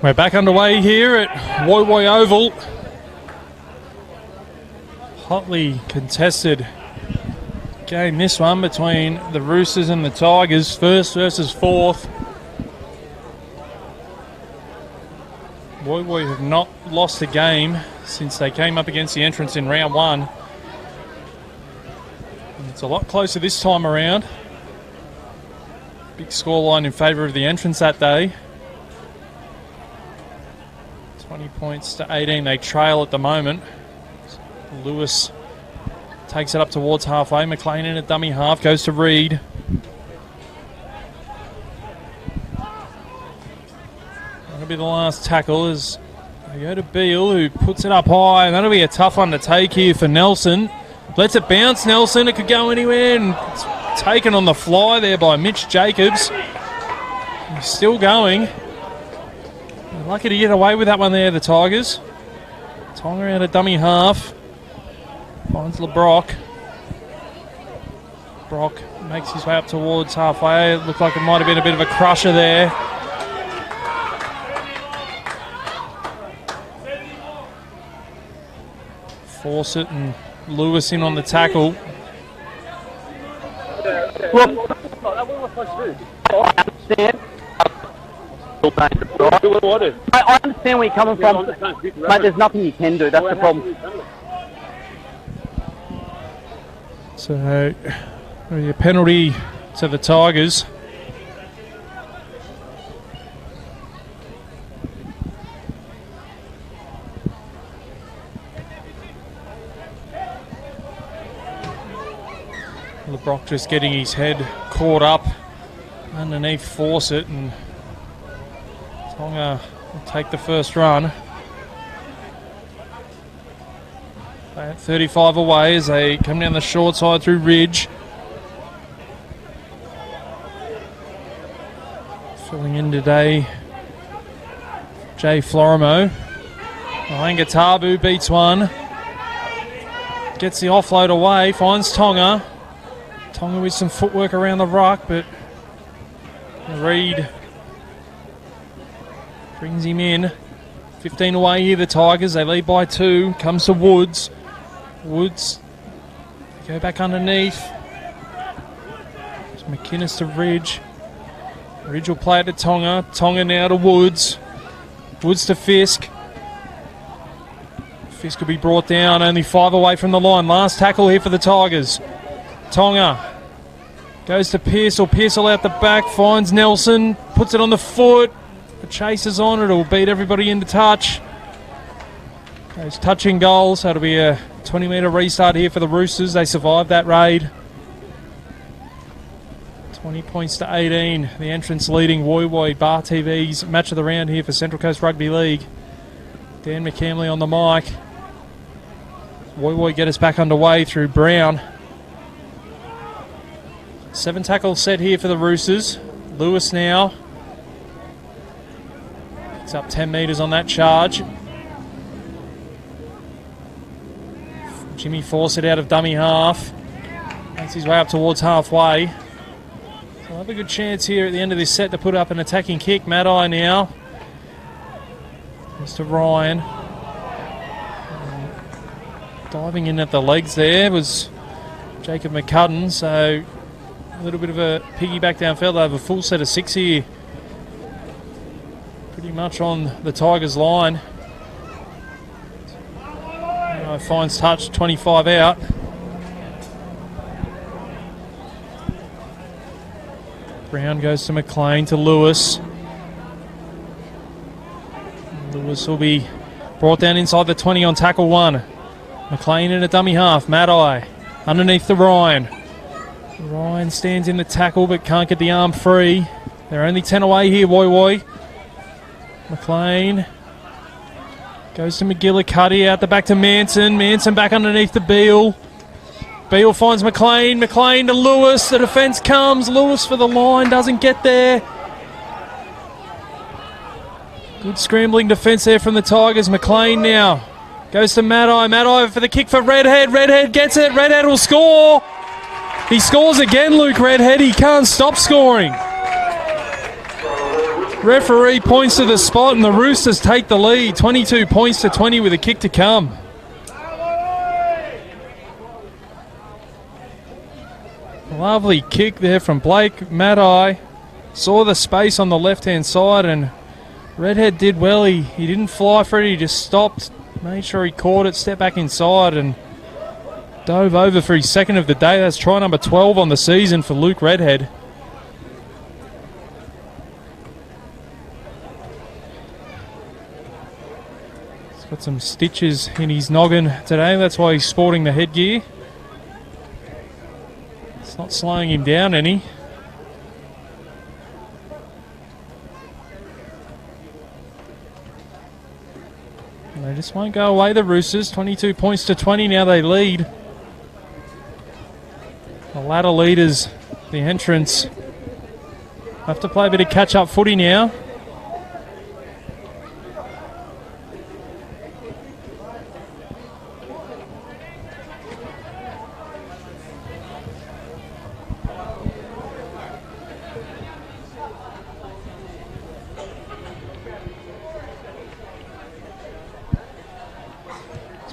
We're back underway here at Woy Woy Oval. Hotly contested game, this one, between the Roosters and the Tigers. First versus fourth. Woy Woy have not lost a game since they came up against the Entrants in round one. And it's a lot closer this time around. Big scoreline in favour of the Entrants that day. 20 points to 18. They trail at the moment. Lewis takes it up towards halfway. McLean in a dummy half. Goes to Reed. That'll be the last tackle as they go to Beale, who puts it up high. And that'll be a tough one to take here for Nelson. Lets it bounce, Nelson. It could go anywhere. And it's taken on the fly there by Mitch Jacobs. He's still going. Lucky to get away with that one there, the Tigers. Tonga out a dummy half. Finds LeBrock. Brock makes his way up towards halfway. It looked like it might have been a bit of a crusher there. Fawcett and Lewis in on the tackle. Look, I understand. I understand where you're coming from, but there's nothing you can do. That's the problem. So, a penalty to the Tigers. LeBrock just getting his head caught up underneath Fawcett, and Tonga will take the first run. They're at 35 away as they come down the short side through Ridge. Filling in today, Jay Florimo. Langatabu beats one. Gets the offload away, finds Tonga. Tonga with some footwork around the ruck, but Reed brings him in. 15 away here, the Tigers. They lead by 2. Comes to Woods. Woods go back underneath. It's McInnes to Ridge. Ridge will play it to Tonga. Tonga now to Woods. Woods to Fisk. Fisk will be brought down. Only 5 away from the line. Last tackle here for the Tigers. Tonga goes to Pearsall. Pearsall out the back. Finds Nelson. Puts it on the foot. The chase is on. It'll beat everybody into touch. Those touching goals. That'll be a 20-metre restart here for the Roosters. They survived that raid. 20 points to 18. The entrance leading Woy Woy. Bar TV's match of the round here for Central Coast Rugby League. Dan McCamley on the mic. Woy Woy get us back underway through Brown. 7 tackles set here for the Roosters. Lewis now. It's up 10 metres on that charge. Jimmy Fawcett out of dummy half. Makes his way up towards halfway. So we'll have a good chance here at the end of this set to put up an attacking kick. Maddie now. Mr. Ryan. Diving in at the legs there was Jacob McCudden. So a little bit of a piggyback downfield. They have a full set of 6 here. Pretty much on the Tigers line. Finds touch, 25 out. Brown goes to McLean to Lewis. Lewis will be brought down inside the 20 on tackle 1. McLean in a dummy half. Maddie underneath the Ryan. Ryan stands in the tackle but can't get the arm free. They're only 10 away here, Woy Woy. McLean goes to McGillicuddy, out the back to Manson. Manson back underneath the Beale. Beale finds McLean. McLean to Lewis. The defence comes. Lewis for the line, doesn't get there. Good scrambling defence there from the Tigers. McLean now goes to Maddie. Maddie for the kick for Redhead. Redhead gets it. Redhead will score. He scores again, Luke Redhead. He can't stop scoring. Referee points to the spot and the Roosters take the lead. 22 points to 20 with a kick to come. Lovely kick there from Blake. Maddie saw the space on the left-hand side and Redhead did well. He didn't fly for it. He just stopped, made sure he caught it, stepped back inside and dove over for his second of the day. That's try number 12 on the season for Luke Redhead. He's got some stitches in his noggin today. That's why he's sporting the headgear. It's not slowing him down any. And they just won't go away, the Roosters. 22 points to 20, now they lead. The ladder leaders, the entrants, have to play a bit of catch-up footy now.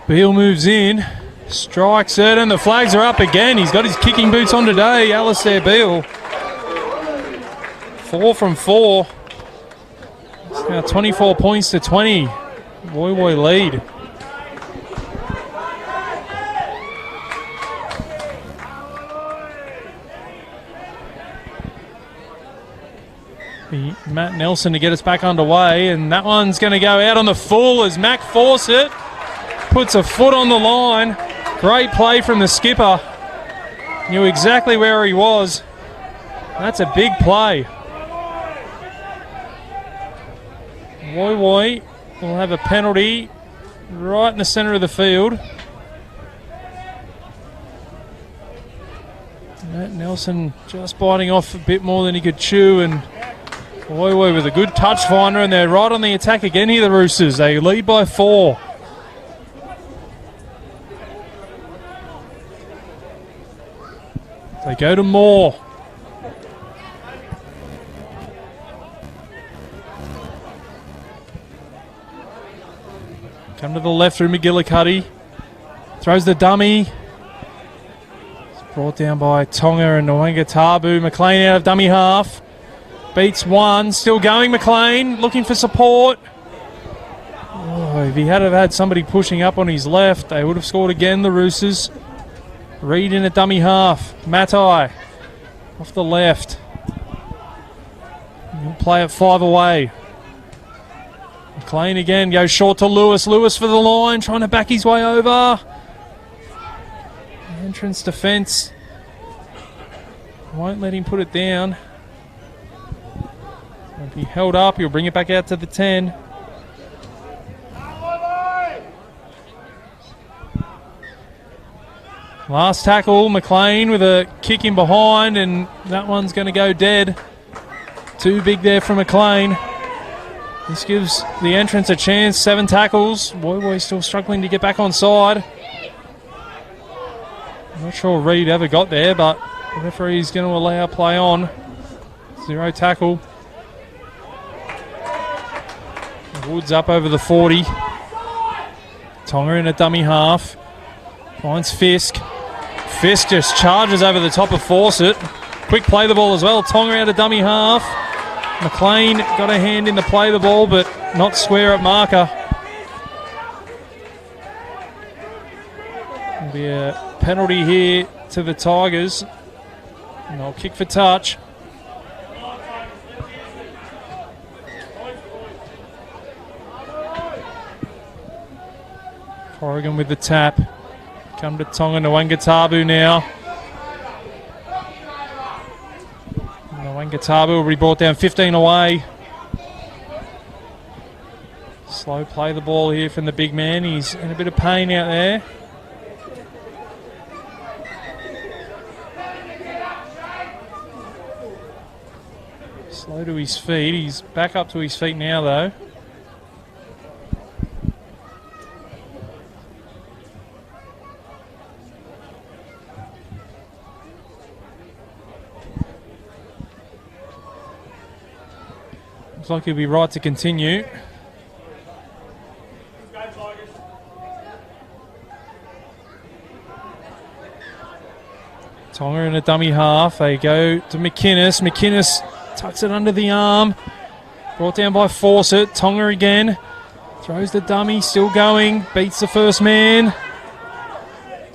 Beale moves in, strikes it, and the flags are up again. He's got his kicking boots on today, Alistair Beale. 4 from 4. It's now 24 points to 20. Woy Woy lead. Matt Nelson to get us back underway, and that one's going to go out on the full as Mac Fawcett puts a foot on the line. Great play from the skipper. Knew exactly where he was. That's a big play. Woy Woy will have a penalty right in the centre of the field. Matt Nelson just biting off a bit more than he could chew, and Woy Woy with a good touch finder, and they're right on the attack again here, the Roosters. They lead by 4. They go to Moore. Come to the left through McGillicuddy. Throws the dummy. It's brought down by Tonga and Nwanga Tabu. McLean out of dummy half. Beats one. Still going, McLean. Looking for support. Oh, if he had have had somebody pushing up on his left, they would have scored again, the Roosters. Reed in a dummy half. Matai off the left. He'll play it 5 away. McLean again goes short to Lewis. Lewis for the line, trying to back his way over. Entrance defence won't let him put it down. Won't be held up. He'll bring it back out to the 10. Last tackle, McLean with a kick in behind, and that one's going to go dead. Too big there for McLean. This gives the entrance a chance. 7 tackles. Woy Woy still struggling to get back on side. I'm not sure Reed ever got there, but the referee's going to allow play on. 0 tackle. Woods up over the 40. Tonga in a dummy half. Finds Fisk. Fisk just charges over the top of Fawcett. Quick play the ball as well. Tonga out of dummy half. McLean got a hand in the play the ball, but not square at marker. There'll be a penalty here to the Tigers. And they'll kick for touch. Corrigan with the tap. Come to Tonga Nwangatabu now. Nwangatabu will be brought down 15 away. Slow play the ball here from the big man. He's in a bit of pain out there. Slow to his feet. He's back up to his feet now though. Looks like he'll be right to continue. Tonga in a dummy half. They go to McInnes. McInnes tucks it under the arm. Brought down by Fawcett. Tonga again. Throws the dummy. Still going. Beats the first man.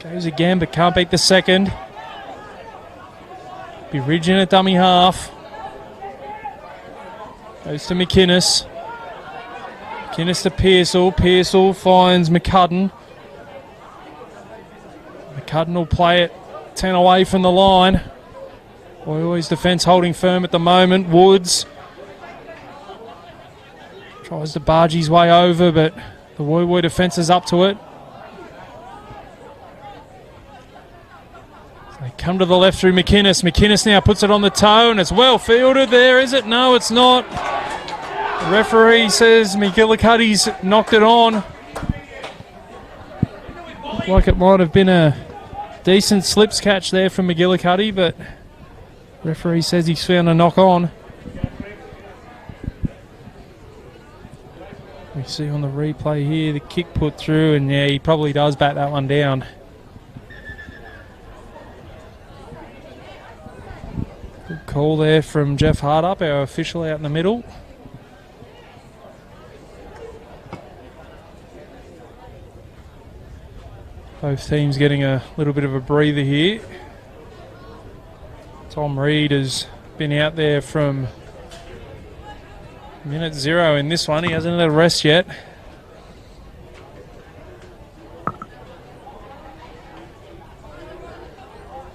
Goes again but can't beat the second. Be Ridge in a dummy half. Goes to McInnes. McInnes to Pearsall. Pearsall finds McCudden. McCudden will play it 10 away from the line. Woiwoi's defence holding firm at the moment. Woods tries to barge his way over, but the Woiwoi defence is up to it. They come to the left through McInnes. McInnes now puts it on the toe, and it's well fielded there, is it? No, it's not. The referee says McGillicuddy's knocked it on. Looked like it might have been a decent slips catch there from McGillicuddy, but referee says he's found a knock on. We see on the replay here the kick put through, and yeah, he probably does bat that one down. Good call there from Jeff Hardup, our official out in the middle. Both teams getting a little bit of a breather here. Tom Reed has been out there from minute 0 in this one. He hasn't had a rest yet.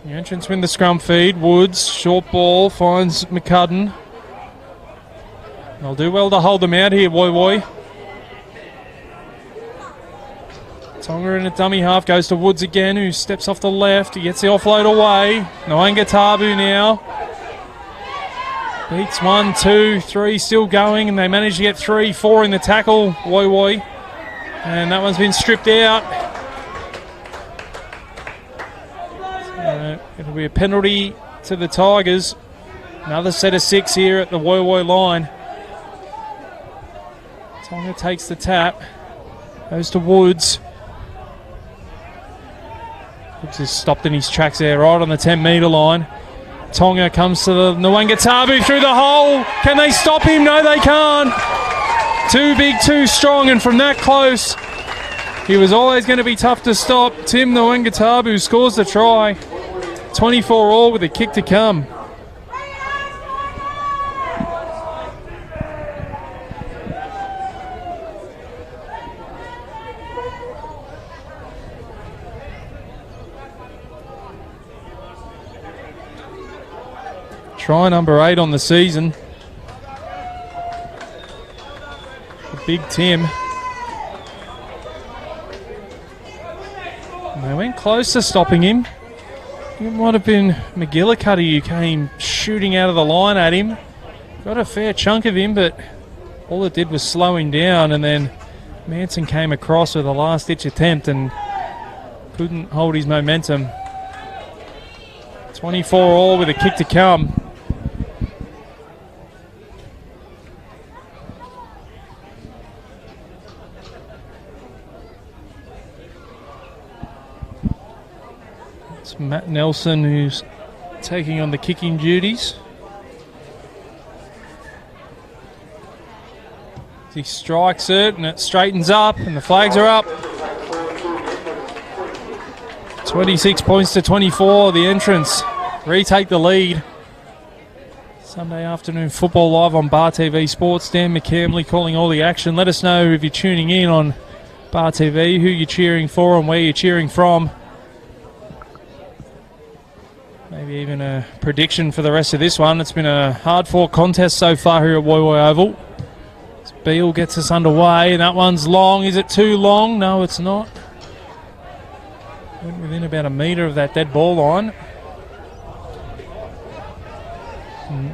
The entrance win the scrum feed. Woods, short ball, finds McCudden. They'll do well to hold them out here, Woiwoi. Tonga in a dummy half, goes to Woods again, who steps off the left. He gets the offload away. Nwangatabu now. Beats 1, 2, 3, still going, and they manage to get 3, 4 in the tackle, Woiwoi. And that one's been stripped out. It'll be a penalty to the Tigers. Another set of 6 here at the Woiwoi line. Tonga takes the tap. Goes to Woods. Woods is stopped in his tracks there, right on the 10-metre line. Tonga comes to the Nwangatabu through the hole. Can they stop him? No, they can't. Too big, too strong, and from that close, he was always going to be tough to stop. Tim Nwangatabu scores the try. 24 all with a kick to come. Try number 8 on the season. The big Tim. And they went close to stopping him. It might have been McGillicuddy who came shooting out of the line at him. Got a fair chunk of him, but all it did was slow him down, and then Manson came across with a last-ditch attempt and couldn't hold his momentum. 24 all with a kick to come. It's Matt Nelson who's taking on the kicking duties. He strikes it and it straightens up and the flags are up. 26 points to 24, the entrance retake the lead. Sunday afternoon football live on Bar TV Sports. Dan McCamley calling all the action. Let us know if you're tuning in on Bar TV, who you're cheering for and where you're cheering from. Maybe even a prediction for the rest of this one. It's been a hard-fought contest so far here at Woy Woy Oval. As Beale gets us underway, and that one's long. Is it too long? No, it's not. Went within about a metre of that dead ball line.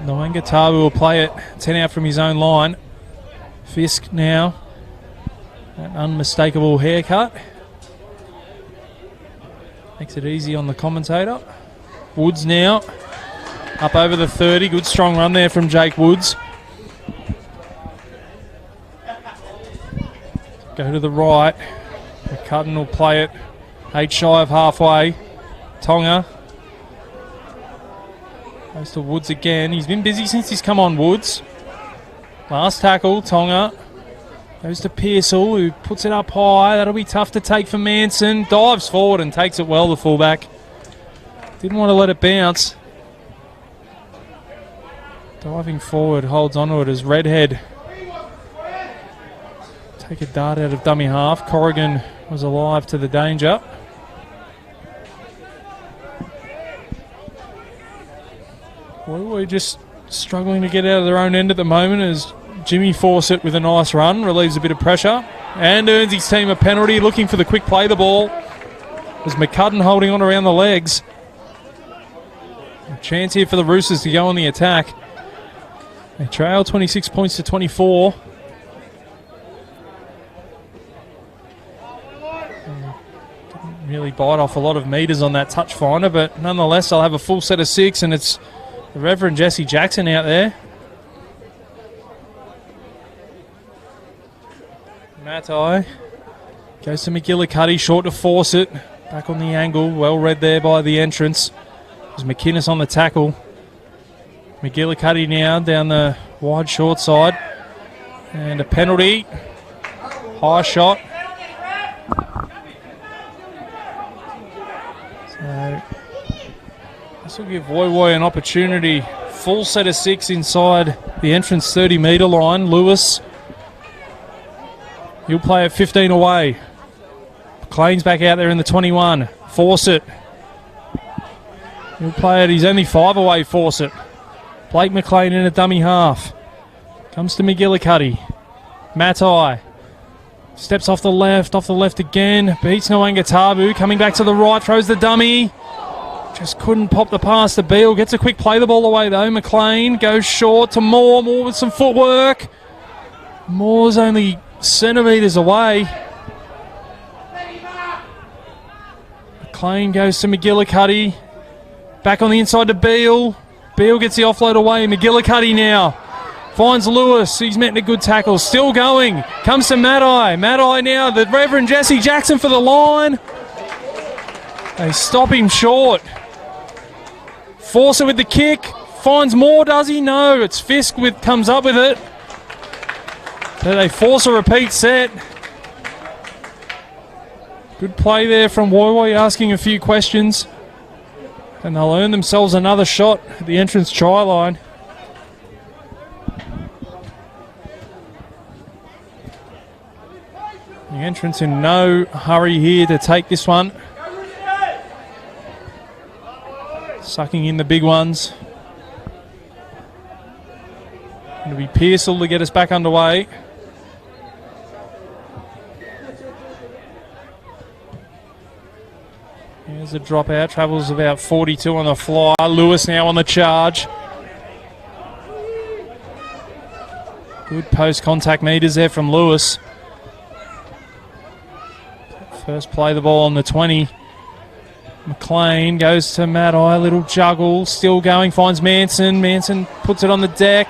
Nwangatabu will play it 10 out from his own line. Fisk now. An unmistakable haircut. Makes it easy on the commentator. Woods now. Up over the 30. Good strong run there from Jake Woods. Go to the right. McCudden will play it 8 shy of halfway. Tonga. Goes to Woods again. He's been busy since he's come on, Woods. Last tackle, Tonga. Goes to Pearsall, who puts it up high. That'll be tough to take for Manson. Dives forward and takes it well, the fullback. Didn't want to let it bounce. Diving forward, holds onto it as Redhead. Take a dart out of dummy half. Corrigan was alive to the danger. We're just struggling to get out of their own end at the moment as Jimmy Fawcett with a nice run relieves a bit of pressure and earns his team a penalty. Looking for the quick play the ball as McCudden holding on around the legs. A chance here for the Roosters to go on the attack. They trail 26 points to 24. Didn't really bite off a lot of metres on that touch finder, but nonetheless they'll have a full set of 6, and it's the Reverend Jesse Jackson out there. Matai goes to McGillicuddy, short to Fawcett. Back on the angle, well read there by the entrance. There's McInnes on the tackle. McGillicuddy now down the wide short side. And a penalty. High shot. So this will give Woy Woy an opportunity. Full set of 6 inside the entrance 30 metre line. Lewis. He'll play at 15 away. McLean's back out there in the 21. Fawcett. He'll play it. He's only 5 away, Fawcett. Blake McLean in a dummy half. Comes to McGillicuddy. Matai. Steps off the left again. Beats Nwangatabu. Coming back to the right. Throws the dummy. Just couldn't pop the pass to Beale. Gets a quick play the ball away though. McLean goes short to Moore. Moore with some footwork. Moore's only centimetres away. McLean goes to McGillicuddy. Back on the inside to Beale. Beale gets the offload away. McGillicuddy now finds Lewis. He's met a good tackle. Still going. Comes to Matai. Matai now. The Reverend Jesse Jackson for the line. They stop him short. Fawcett with the kick. Finds Moore, does he? No. It's Fisk comes up with it. So they force a repeat set. Good play there from Woy Woy, asking a few questions. And they'll earn themselves another shot at the entrance try line. The entrance in no hurry here to take this one. Sucking in the big ones. It'll be Pearsall to get us back underway. Here's a dropout, travels about 42 on the fly. Lewis now on the charge. Good post-contact meters there from Lewis. First play the ball on the 20. McLean goes to Matai, little juggle, still going, finds Manson. Manson puts it on the deck.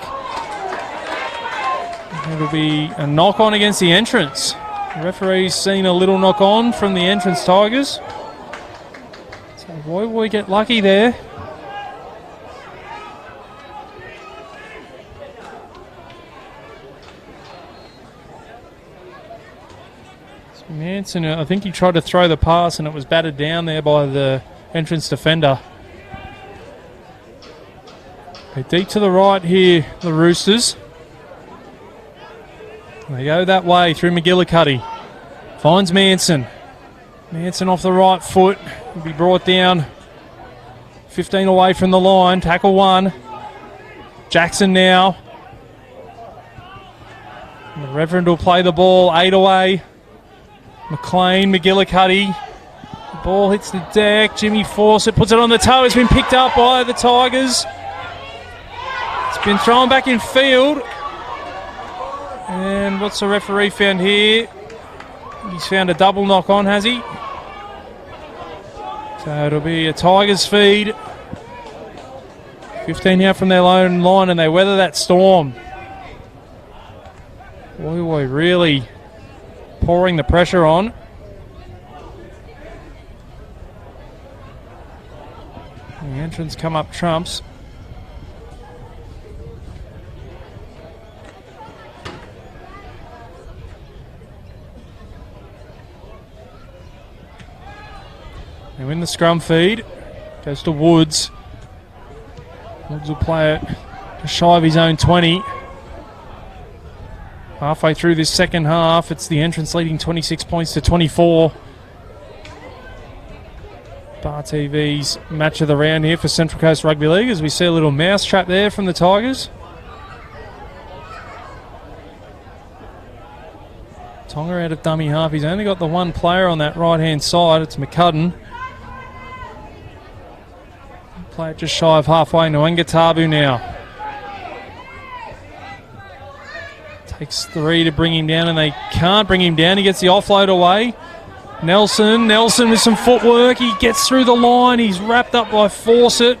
It'll be a knock-on against the entrance. The referee's seen a little knock-on from the entrance Tigers. Woy Woy get lucky there. So Manson, I think he tried to throw the pass and it was batted down there by the entrance defender. They're deep to the right here, the Roosters. They go that way through McGillicuddy. Finds Manson. Manson off the right foot. Will be brought down 15 away from the line. Tackle 1. Jackson now. The Reverend will play the ball. 8 away. McLean, McGillicuddy. The ball hits the deck. Jimmy Fawcett puts it on the toe. It's been picked up by the Tigers. It's been thrown back in field. And what's the referee found here? He's found a double knock on, has he? So it'll be a Tigers feed. 15 out from their own line, and they weather that storm. Boy, really pouring the pressure on. The entrance come up trumps. They win the scrum feed. Goes to Woods. Woods will play it just shy of his own 20. Halfway through this second half, it's the entrance leading 26 points to 24. Bar TV's match of the round here for Central Coast Rugby League, as we see a little mousetrap there from the Tigers. Tonga out of dummy half. He's only got the one player on that right-hand side. It's McCudden. Play it just shy of halfway. Nwangatabu now. Takes 3 to bring him down, and they can't bring him down. He gets the offload away. Nelson with some footwork. He gets through the line. He's wrapped up by Fawcett.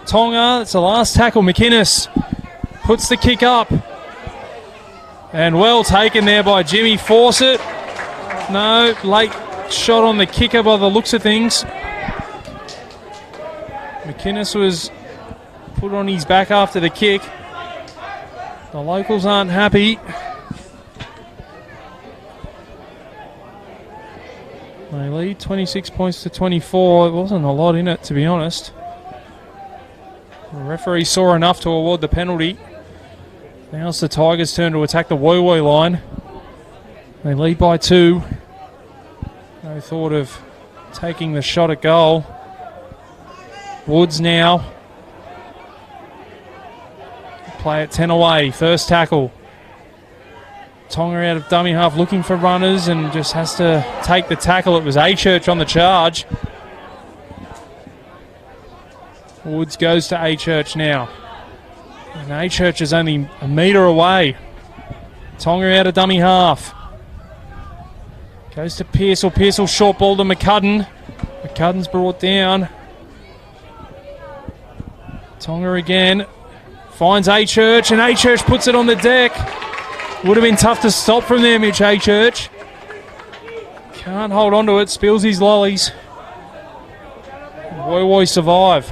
Tonga, it's the last tackle. McInnes puts the kick up. And well taken there by Jimmy Fawcett. No, late shot on the kicker by the looks of things. McInnes was put on his back after the kick. The locals aren't happy. They lead 26 points to 24. It wasn't a lot in it, to be honest. The referee saw enough to award the penalty. Now it's the Tigers' turn to attack the Woi Woi line. They lead by 2. No thought of taking the shot at goal. Woods now. Play at 10 away. First tackle. Tonga out of dummy half looking for runners and just has to take the tackle. It was A-Church on the charge. Woods goes to A-Church now. And A-Church is only a metre away. Tonga out of dummy half. Goes to Pearsall. Pearsall short ball to McCudden. McCudden's brought down. Tonga again. Finds A-Church, and A-Church puts it on the deck. Would have been tough to stop from there, Mitch A-Church. Can't hold on to it, spills his lollies. Woi Woi survive.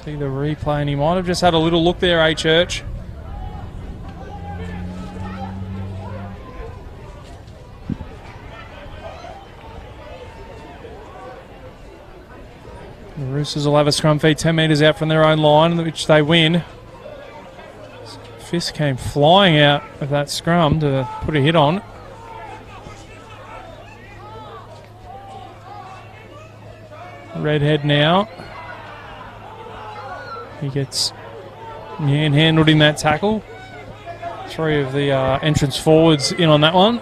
See the replay, and he might have just had a little look there, A-Church. The Roosters will have a scrum feed 10 metres out from their own line, which they win. Fisk came flying out of that scrum to put a hit on. Redhead now. He gets handled in that tackle. 3 of the entrance forwards in on that one.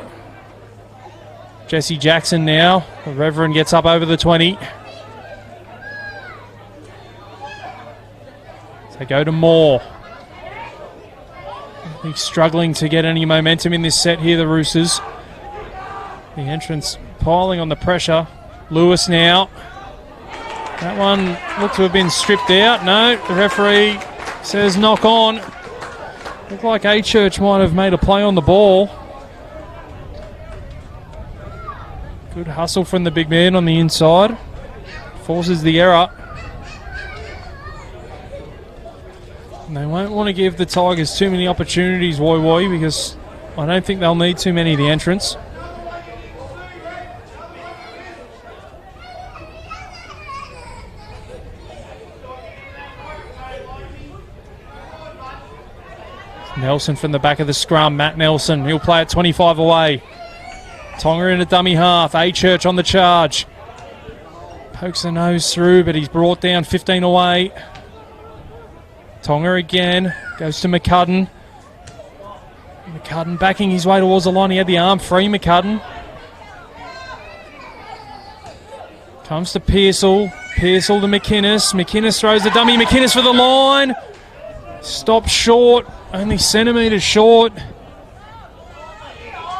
Jesse Jackson now. The Reverend gets up over the 20. They go to Moore. He's struggling to get any momentum in this set here, the Roosters. The entrance piling on the pressure. Lewis now. That one looked to have been stripped out. No, the referee says knock on. Looked like A-Church might have made a play on the ball. Good hustle from the big man on the inside. Forces the error. And they won't want to give the Tigers too many opportunities, Woi Woi, because I don't think they'll need too many of the entrants. Nelson from the back of the scrum. Matt Nelson, he'll play at 25 away. Tonga in a dummy half. A-Church on the charge. Pokes the nose through, but he's brought down 15 away. Tonga again. Goes to McCudden. McCudden backing his way towards the line. He had the arm free, McCudden. Comes to Pearsall. Pearsall to McInnes. McInnes throws the dummy. McInnes for the line. Stopped short. Only centimetres short.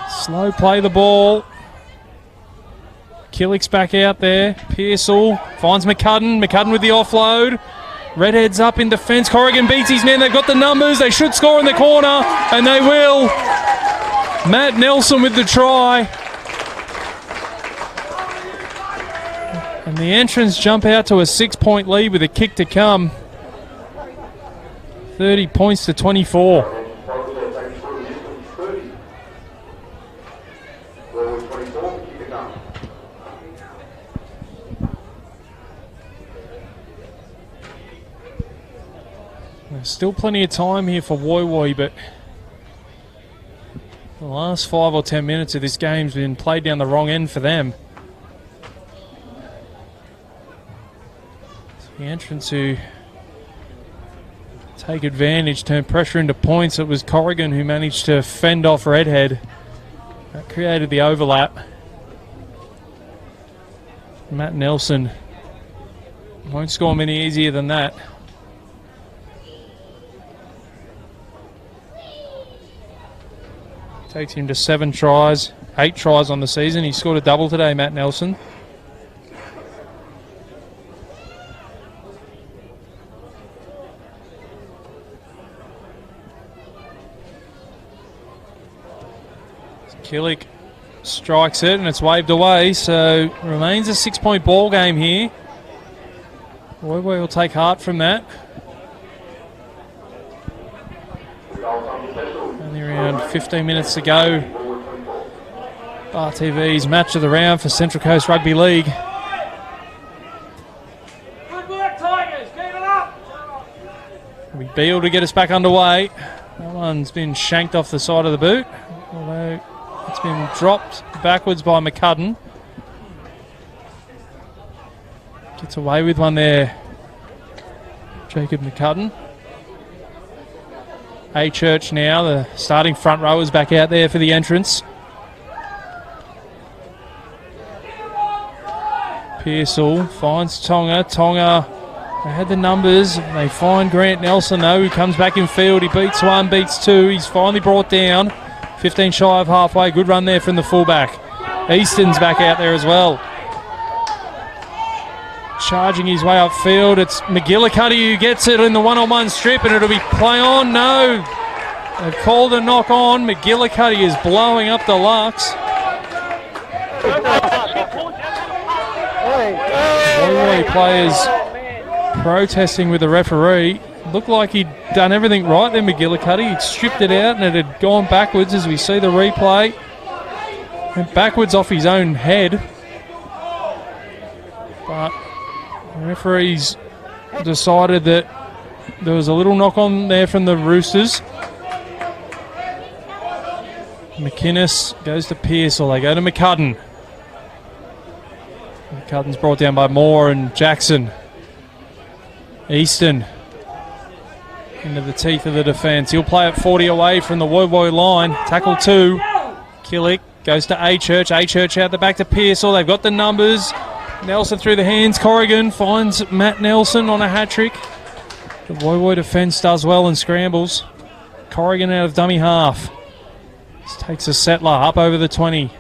Slow play the ball. Killick's back out there. Pearsall finds McCudden. McCudden with the offload. Redheads up in defence. Corrigan beats his man. They've got the numbers. They should score in the corner, and they will. Matt Nelson with the try. And the entrants jump out to a 6-point lead with a kick to come. 30 points to 24. There's still plenty of time here for Woy Woy, but the last 5 or 10 minutes of this game's been played down the wrong end for them. The entrants who take advantage, turn pressure into points. It was Corrigan who managed to fend off Redhead. That created the overlap. Matt Nelson won't score many easier than that. Takes him to 7 tries, 8 tries on the season. He scored a double today, Matt Nelson. Killick strikes it and it's waved away, so remains a 6-point ball game here. Woy Woy will take heart from that. Only around 15 minutes to go. Bar TV's match of the round for Central Coast Rugby League. Good work, Tigers. Keep it up. It'll be Beale to get us back underway. That one's been shanked off the side of the boot, although it's been dropped backwards by McCudden. Gets away with one there, Jacob McCudden. A-Church now, the starting front rowers back out there for the entrance. Pearsall finds Tonga. Tonga, they had the numbers. They find Grant Nelson though, who comes back in field. He beats 1, beats 2. He's finally brought down. 15 shy of halfway. Good run there from the fullback. Easton's back out there as well. Charging his way upfield. It's McGillicuddy who gets it in the one-on-one strip, and it'll be play on. No. They've called a knock on. McGillicuddy is blowing up the Lux. Woy Woy players protesting with the referee. Looked like he'd done everything right there, McGillicuddy. He'd stripped it out and it had gone backwards as we see the replay. Went backwards off his own head. But the referees decided that there was a little knock on there from the Roosters. McInnes goes to Pearsall. They go to McCudden. McCudden's brought down by Moore and Jackson. Easton into the teeth of the defence. He'll play at 40 away from the Woy Woy line. Tackle 2. Killick goes to A-Church. A-Church out the back to Pearsall. They've got the numbers. Nelson through the hands. Corrigan finds Matt Nelson on a hat-trick. The Woy Woy defence does well and scrambles. Corrigan out of dummy half. This takes a settler up over the 20.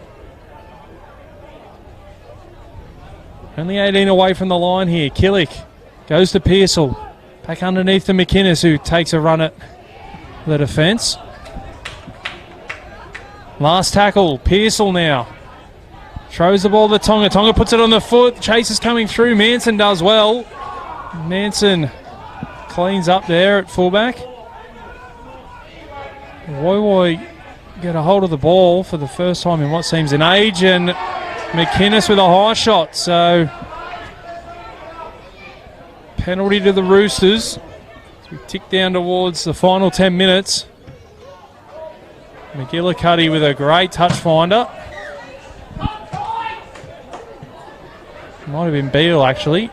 Only 18 away from the line here. Killick goes to Pearsall. Back underneath to McInnes, who takes a run at the defence. Last tackle, Pearsall now. Throws the ball to Tonga. Tonga puts it on the foot. Chase is coming through. Manson does well. Manson cleans up there at fullback. Woy Woy get a hold of the ball for the first time in what seems an age, and McInnes with a high shot. So penalty to the Roosters as we tick down towards the final 10 minutes. McGillicuddy with a great touch finder. Might have been Beale actually.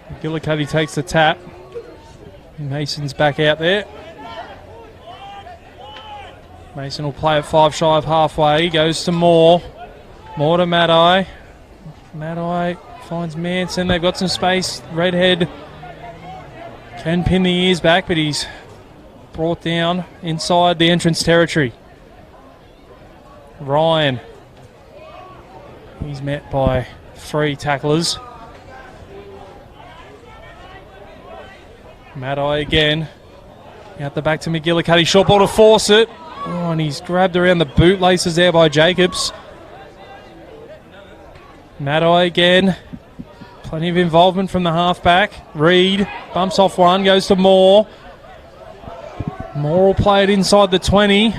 McGillicuddy takes the tap. Mason's back out there. Mason will play at 5 shy of halfway. Goes to Moore. Moore to Maddie. Maddie finds Manson. They've got some space. Redhead can pin the ears back, but he's brought down inside the entrance territory. Ryan. He's met by 3 tacklers. Maddie again. Out the back to McGillicuddy. Short ball to Fawcett. Oh, and he's grabbed around the bootlaces there by Jacobs. Maddie again. Plenty of involvement from the halfback. Reed bumps off one, goes to Moore. Moore will play it inside the 20.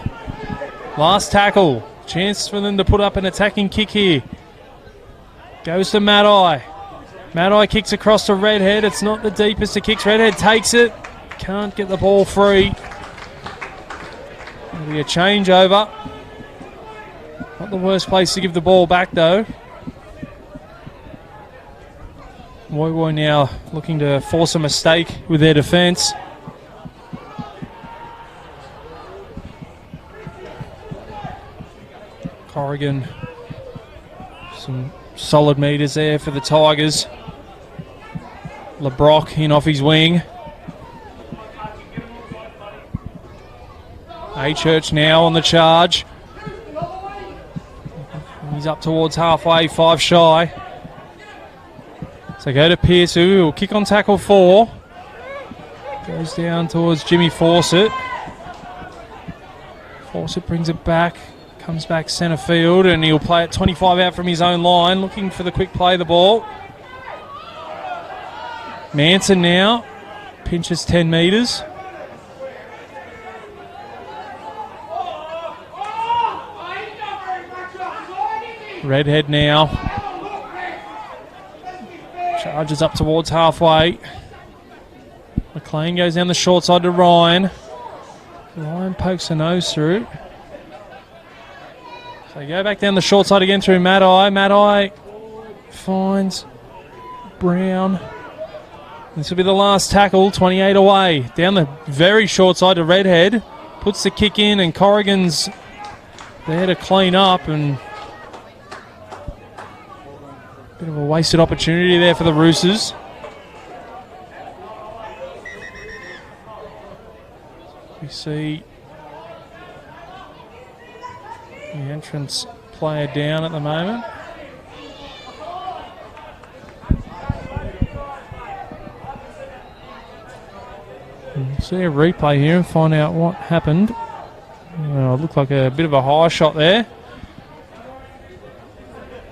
Last tackle. Chance for them to put up an attacking kick here. Goes to Maddie. Maddie kicks across to Redhead. It's not the deepest of kicks. Redhead takes it. Can't get the ball free. It'll be a changeover. Not the worst place to give the ball back though. Woi Woi now looking to force a mistake with their defence. Corrigan, some solid metres there for the Tigers. LeBrock in off his wing. A-Church now on the charge. He's up towards halfway, 5 shy. So go to Pearce, who will kick on tackle 4. Goes down towards Jimmy Fawcett. Fawcett brings it back. Comes back centre field and he'll play it 25 out from his own line. Looking for the quick play of the ball. Manson now. Pinches 10 metres. Redhead now. Charges up towards halfway. McLean goes down the short side to Ryan. Ryan pokes a nose through. So go back down the short side again through Maddie. Maddie finds Brown. This will be the last tackle, 28 away. Down the very short side to Redhead. Puts the kick in and Corrigan's there to clean up, and bit of a wasted opportunity there for the Roosters. We see the entrance player down at the moment. We'll see a replay here and find out what happened. It looked like a bit of a high shot there.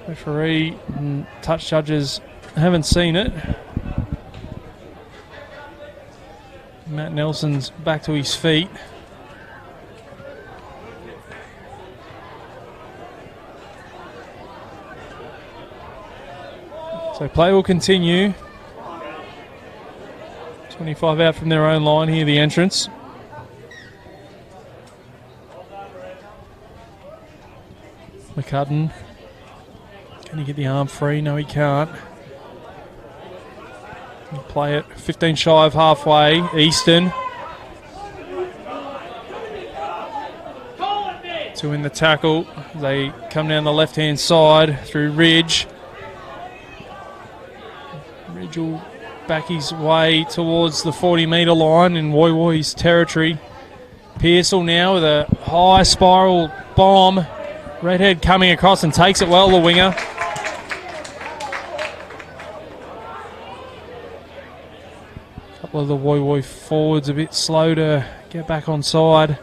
Referee and touch judges haven't seen it. Matt Nelson's back to his feet. So play will continue. 25 out from their own line here, the entrance. McCudden. Can he get the arm free? No, he can't. He'll play it 15 shy of halfway. Easton. 2 in the tackle. They come down the left-hand side through Ridge. Ridge will back his way towards the 40-metre line in Woi Woi's territory. Pearsall now with a high spiral bomb. Redhead coming across and takes it well, the winger. A couple of the Woi Woi forwards a bit slow to get back on side.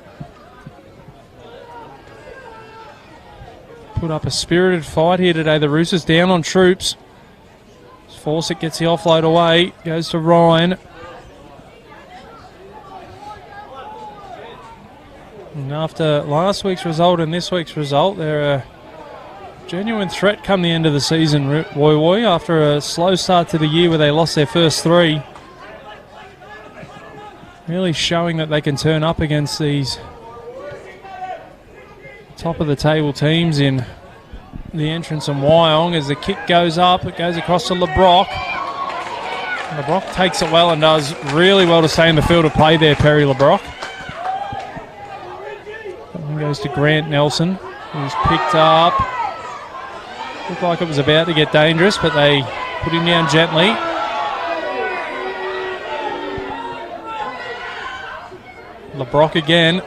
Put up a spirited fight here today. The Roosters down on troops. Fawcett gets the offload away. Goes to Ryan. And after last week's result and this week's result, they're a genuine threat come the end of the season, Woi Woi, after a slow start to the year where they lost their first 3. Really showing that they can turn up against these top of the table teams in the entrance and Wyong. As the kick goes up, it goes across to LeBrock. LeBrock takes it well and does really well to stay in the field of play there, Perry LeBrock. That one goes to Grant Nelson, who's picked up. Looked like it was about to get dangerous, but they put him down gently. LeBrock again.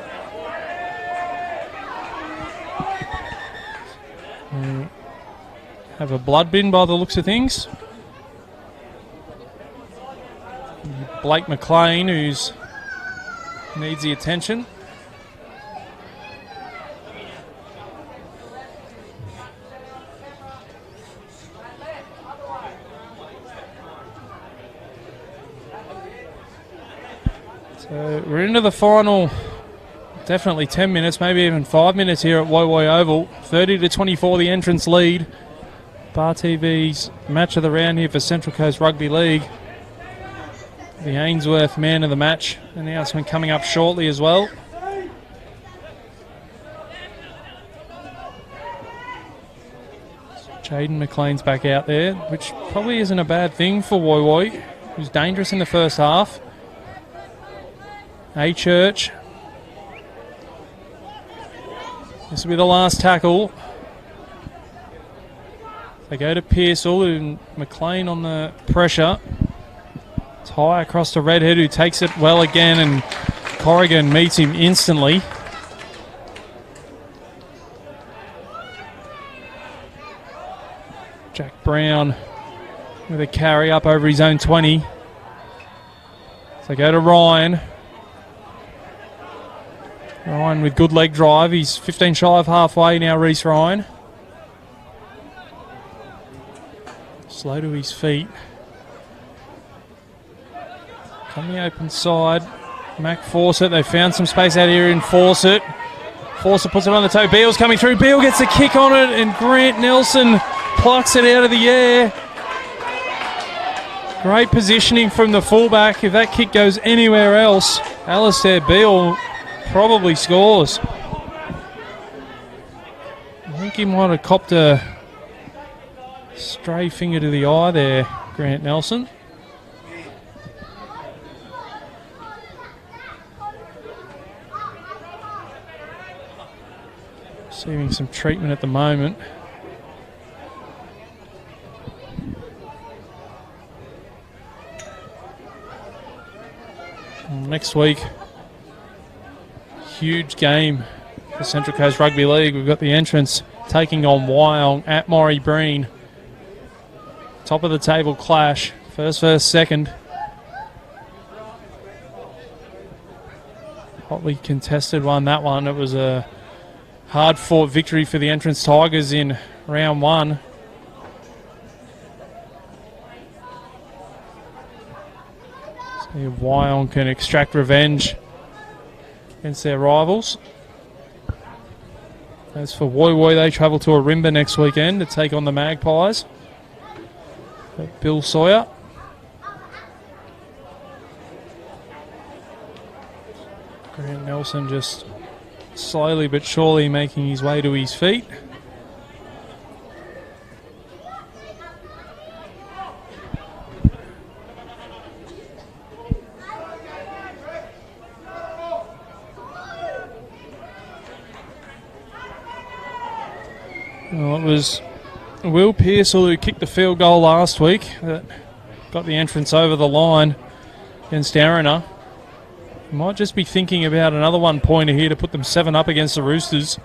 Have a blood bin by the looks of things. Blake McLean, who's needs the attention. So we're into the final, definitely 10 minutes, maybe even 5 minutes here at Woy Woy Oval. 30-24 the entrance lead. Bar TV's match of the round here for Central Coast Rugby League. The Ainsworth man of the match announcement coming up shortly as well. Jaden McLean's back out there, which probably isn't a bad thing for Woy Woy, who's dangerous in the first half. A Church. This will be the last tackle. They go to Pearsall and McLean on the pressure. It's high across to Redhead, who takes it well again, and Corrigan meets him instantly. Jack Brown with a carry up over his own 20. So they go to Ryan. Ryan with good leg drive. He's 15 shy of halfway now, Reece Ryan. Slow to his feet. On the open side, Mac Fawcett. They found some space out here in Fawcett. Fawcett puts it on the toe. Beale's coming through. Beale gets a kick on it, and Grant Nelson plucks it out of the air. Great positioning from the fullback. If that kick goes anywhere else, Alistair Beale probably scores. I think he might have copped a stray finger to the eye there, Grant Nelson. Receiving some treatment at the moment. Next week, huge game for Central Coast Rugby League. We've got the entrance taking on Wyong at Morrie Breen. Top of the table clash. First, second. Hotly contested one, that one. It was a hard-fought victory for the entrance Tigers in round one. See if Wyong can extract revenge against their rivals. As for Woy Woy, they travel to Arimba next weekend to take on the Magpies. Bill Sawyer. Grant Nelson just slowly but surely making his way to his feet. Well, it was Will Pearsall who kicked the field goal last week that got the entrance over the line against Aruna. Might just be thinking about another one-pointer here to put them 7 up against the Roosters.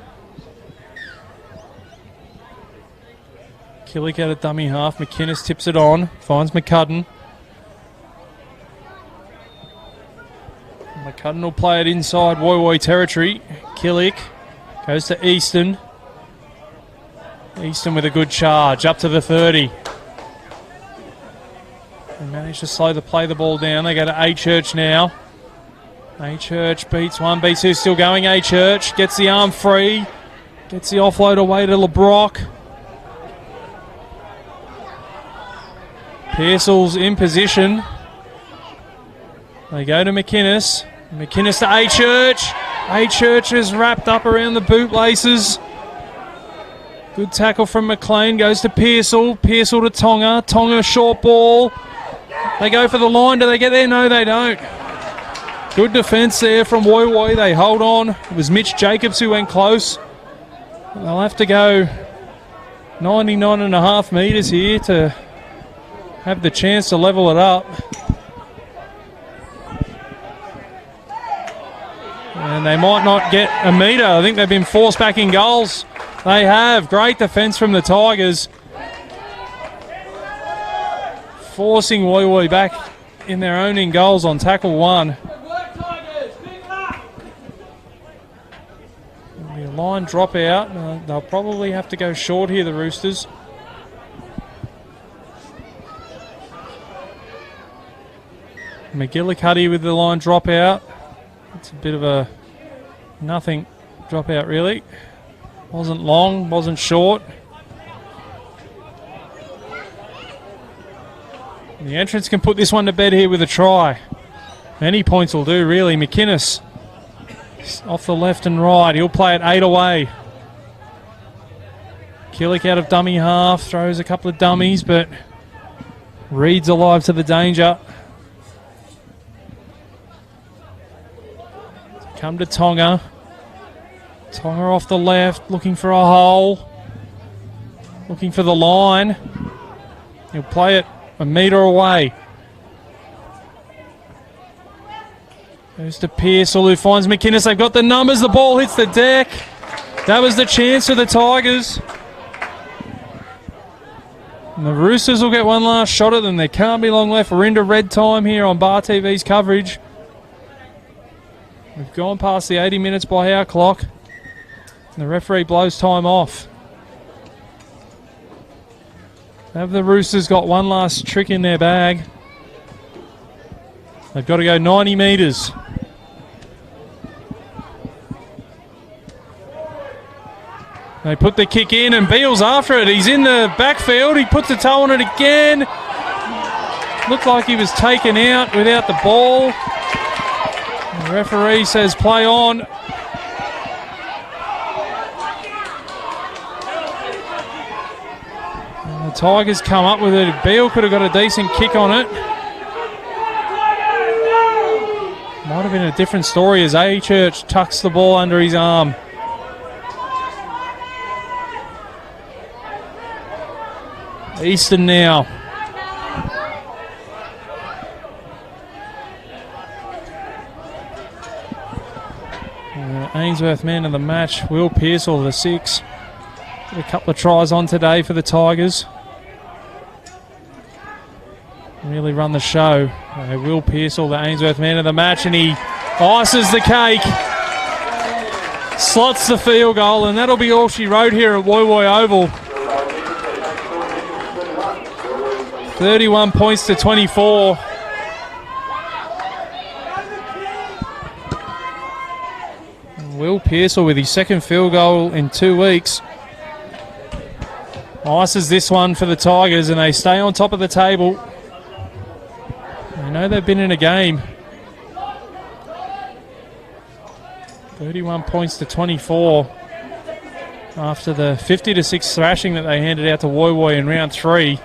Killick out of dummy half. McInnes tips it on. Finds McCudden. McCudden will play it inside Woy Woy territory. Killick goes to Easton. Easton with a good charge up to the 30. They manage to slow the ball down. They go to A Church now. A Church beats one, beats two, still going. A Church gets the arm free, gets the offload away to LeBrock. Pearsall's in position. They go to McInnes. McInnes to A Church. A-Church is wrapped up around the bootlaces. Good tackle from McLean. Goes to Pearsall. Pearsall to Tonga. Tonga short ball. They go for the line. Do they get there? No, they don't. Good defence there from Woy Woy. They hold on. It was Mitch Jacobs who went close. They'll have to go 99.5 metres here to have the chance to level it up. And they might not get a metre. I think they've been forced back in goals. They have. Great defence from the Tigers. Forcing Woy Woy back in their own in goals on tackle 1. The line drop out. They'll probably have to go short here, the Roosters. McGillicuddy with the line drop out. It's a bit of a nothing drop out, really. Wasn't long, wasn't short. The entrance can put this one to bed here with a try. Any points will do, really. McInnes off the left and right. He'll play it 8 away. Killick out of dummy half. Throws a couple of dummies, but Reed's alive to the danger. Come to Tonga. Tonga off the left, looking for a hole. Looking for the line. He'll play it a metre away. Goes to Pearsall, who finds McInnes. They've got the numbers. The ball hits the deck. That was the chance for the Tigers. And the Roosters will get one last shot at them. There can't be long left. We're into red time here on Bar TV's coverage. We've gone past the 80 minutes by our clock. And the referee blows time off. Have the Roosters got one last trick in their bag? They've got to go 90 metres. They put the kick in and Beale's after it. He's in the backfield. He puts the toe on it again. Looked like he was taken out without the ball. The referee says play on. And the Tigers come up with it. Beale could have got a decent kick on it. Might have been a different story as A-Church tucks the ball under his arm. Easton now. Ainsworth man of the match. Will Pearsall the 6. Got a couple of tries on today for the Tigers. Really run the show. Will Pearsall, the Ainsworth man of the match, and he ices the cake. Slots the field goal, and that'll be all she wrote here at Woy Woy Oval. 31 points to 24. Will Pearsall with his second field goal in 2 weeks. Ices this one for the Tigers, and they stay on top of the table. They know they've been in a game. 31 points to 24 after the 50-6 thrashing that they handed out to Woy Woy in round 3.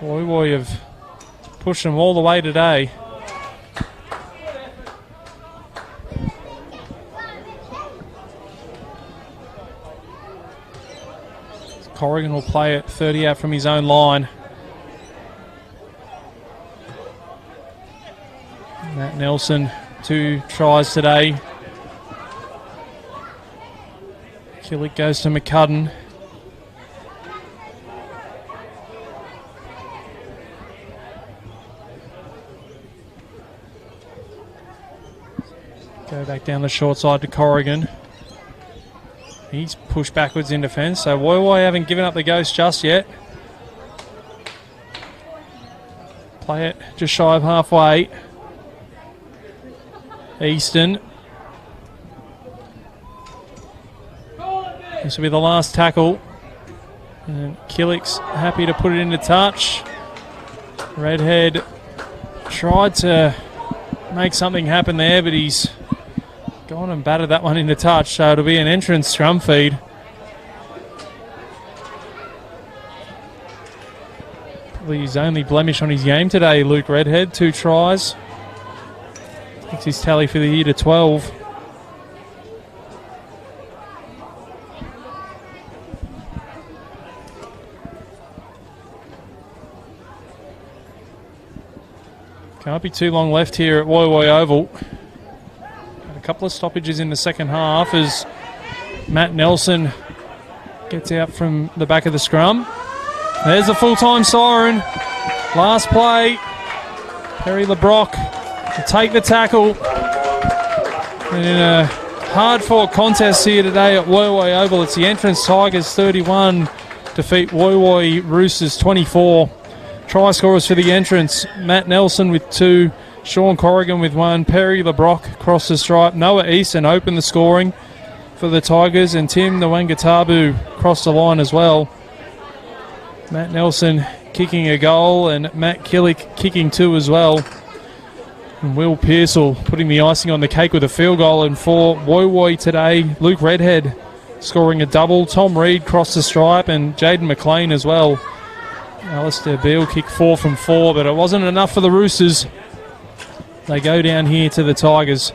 Woy Woy have pushed them all the way today. Corrigan will play it 30 out from his own line. Matt Nelson, 2 tries today. Killick goes to McCudden. Go back down the short side to Corrigan. He's pushed backwards in defence, so Woy Woy haven't given up the ghost just yet. Play it just shy of halfway. Easton. This will be the last tackle. And Killick's happy to put it into touch. Redhead tried to make something happen there, but he's Gone and batted that one into touch, so it'll be an entrance scrum feed. Probably his only blemish on his game today, Luke Redhead, 2 tries. Takes his tally for the year to 12. Can't be too long left here at Woy Woy Oval. A couple of stoppages in the second half as Matt Nelson gets out from the back of the scrum. There's the full-time siren. Last play. Perry LeBrock to take the tackle. And in a hard-fought contest here today at Woy Woy Oval, it's the Entrance Tigers 31 defeat Woy Woy Roosters 24. Try scorers for the Entrance: Matt Nelson with 2, Sean Corrigan with 1, Perry LeBrock across the stripe, Noah Easton opened the scoring for the Tigers, and Tim Nwangatabu crossed the line as well. Matt Nelson kicking a goal and Matt Killick kicking 2 as well. And Will Pearsall putting the icing on the cake with a field goal. And for Woy Woy today, Luke Redhead scoring a double, Tom Reed crossed the stripe, and Jaden McLean as well. Alistair Beale kicked 4 from 4, but it wasn't enough for the Roosters. They go down here to the Tigers.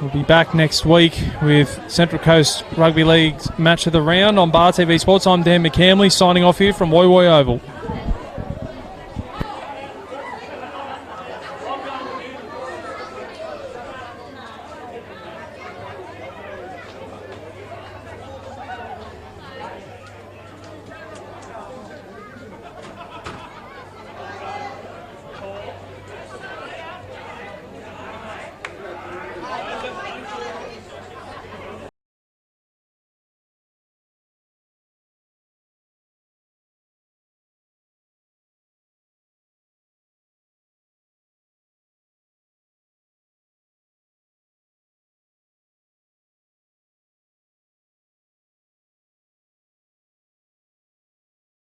We'll be back next week with Central Coast Rugby League's Match of the Round on Bar TV Sports. I'm Dan McCamley signing off here from Woy Woy Oval.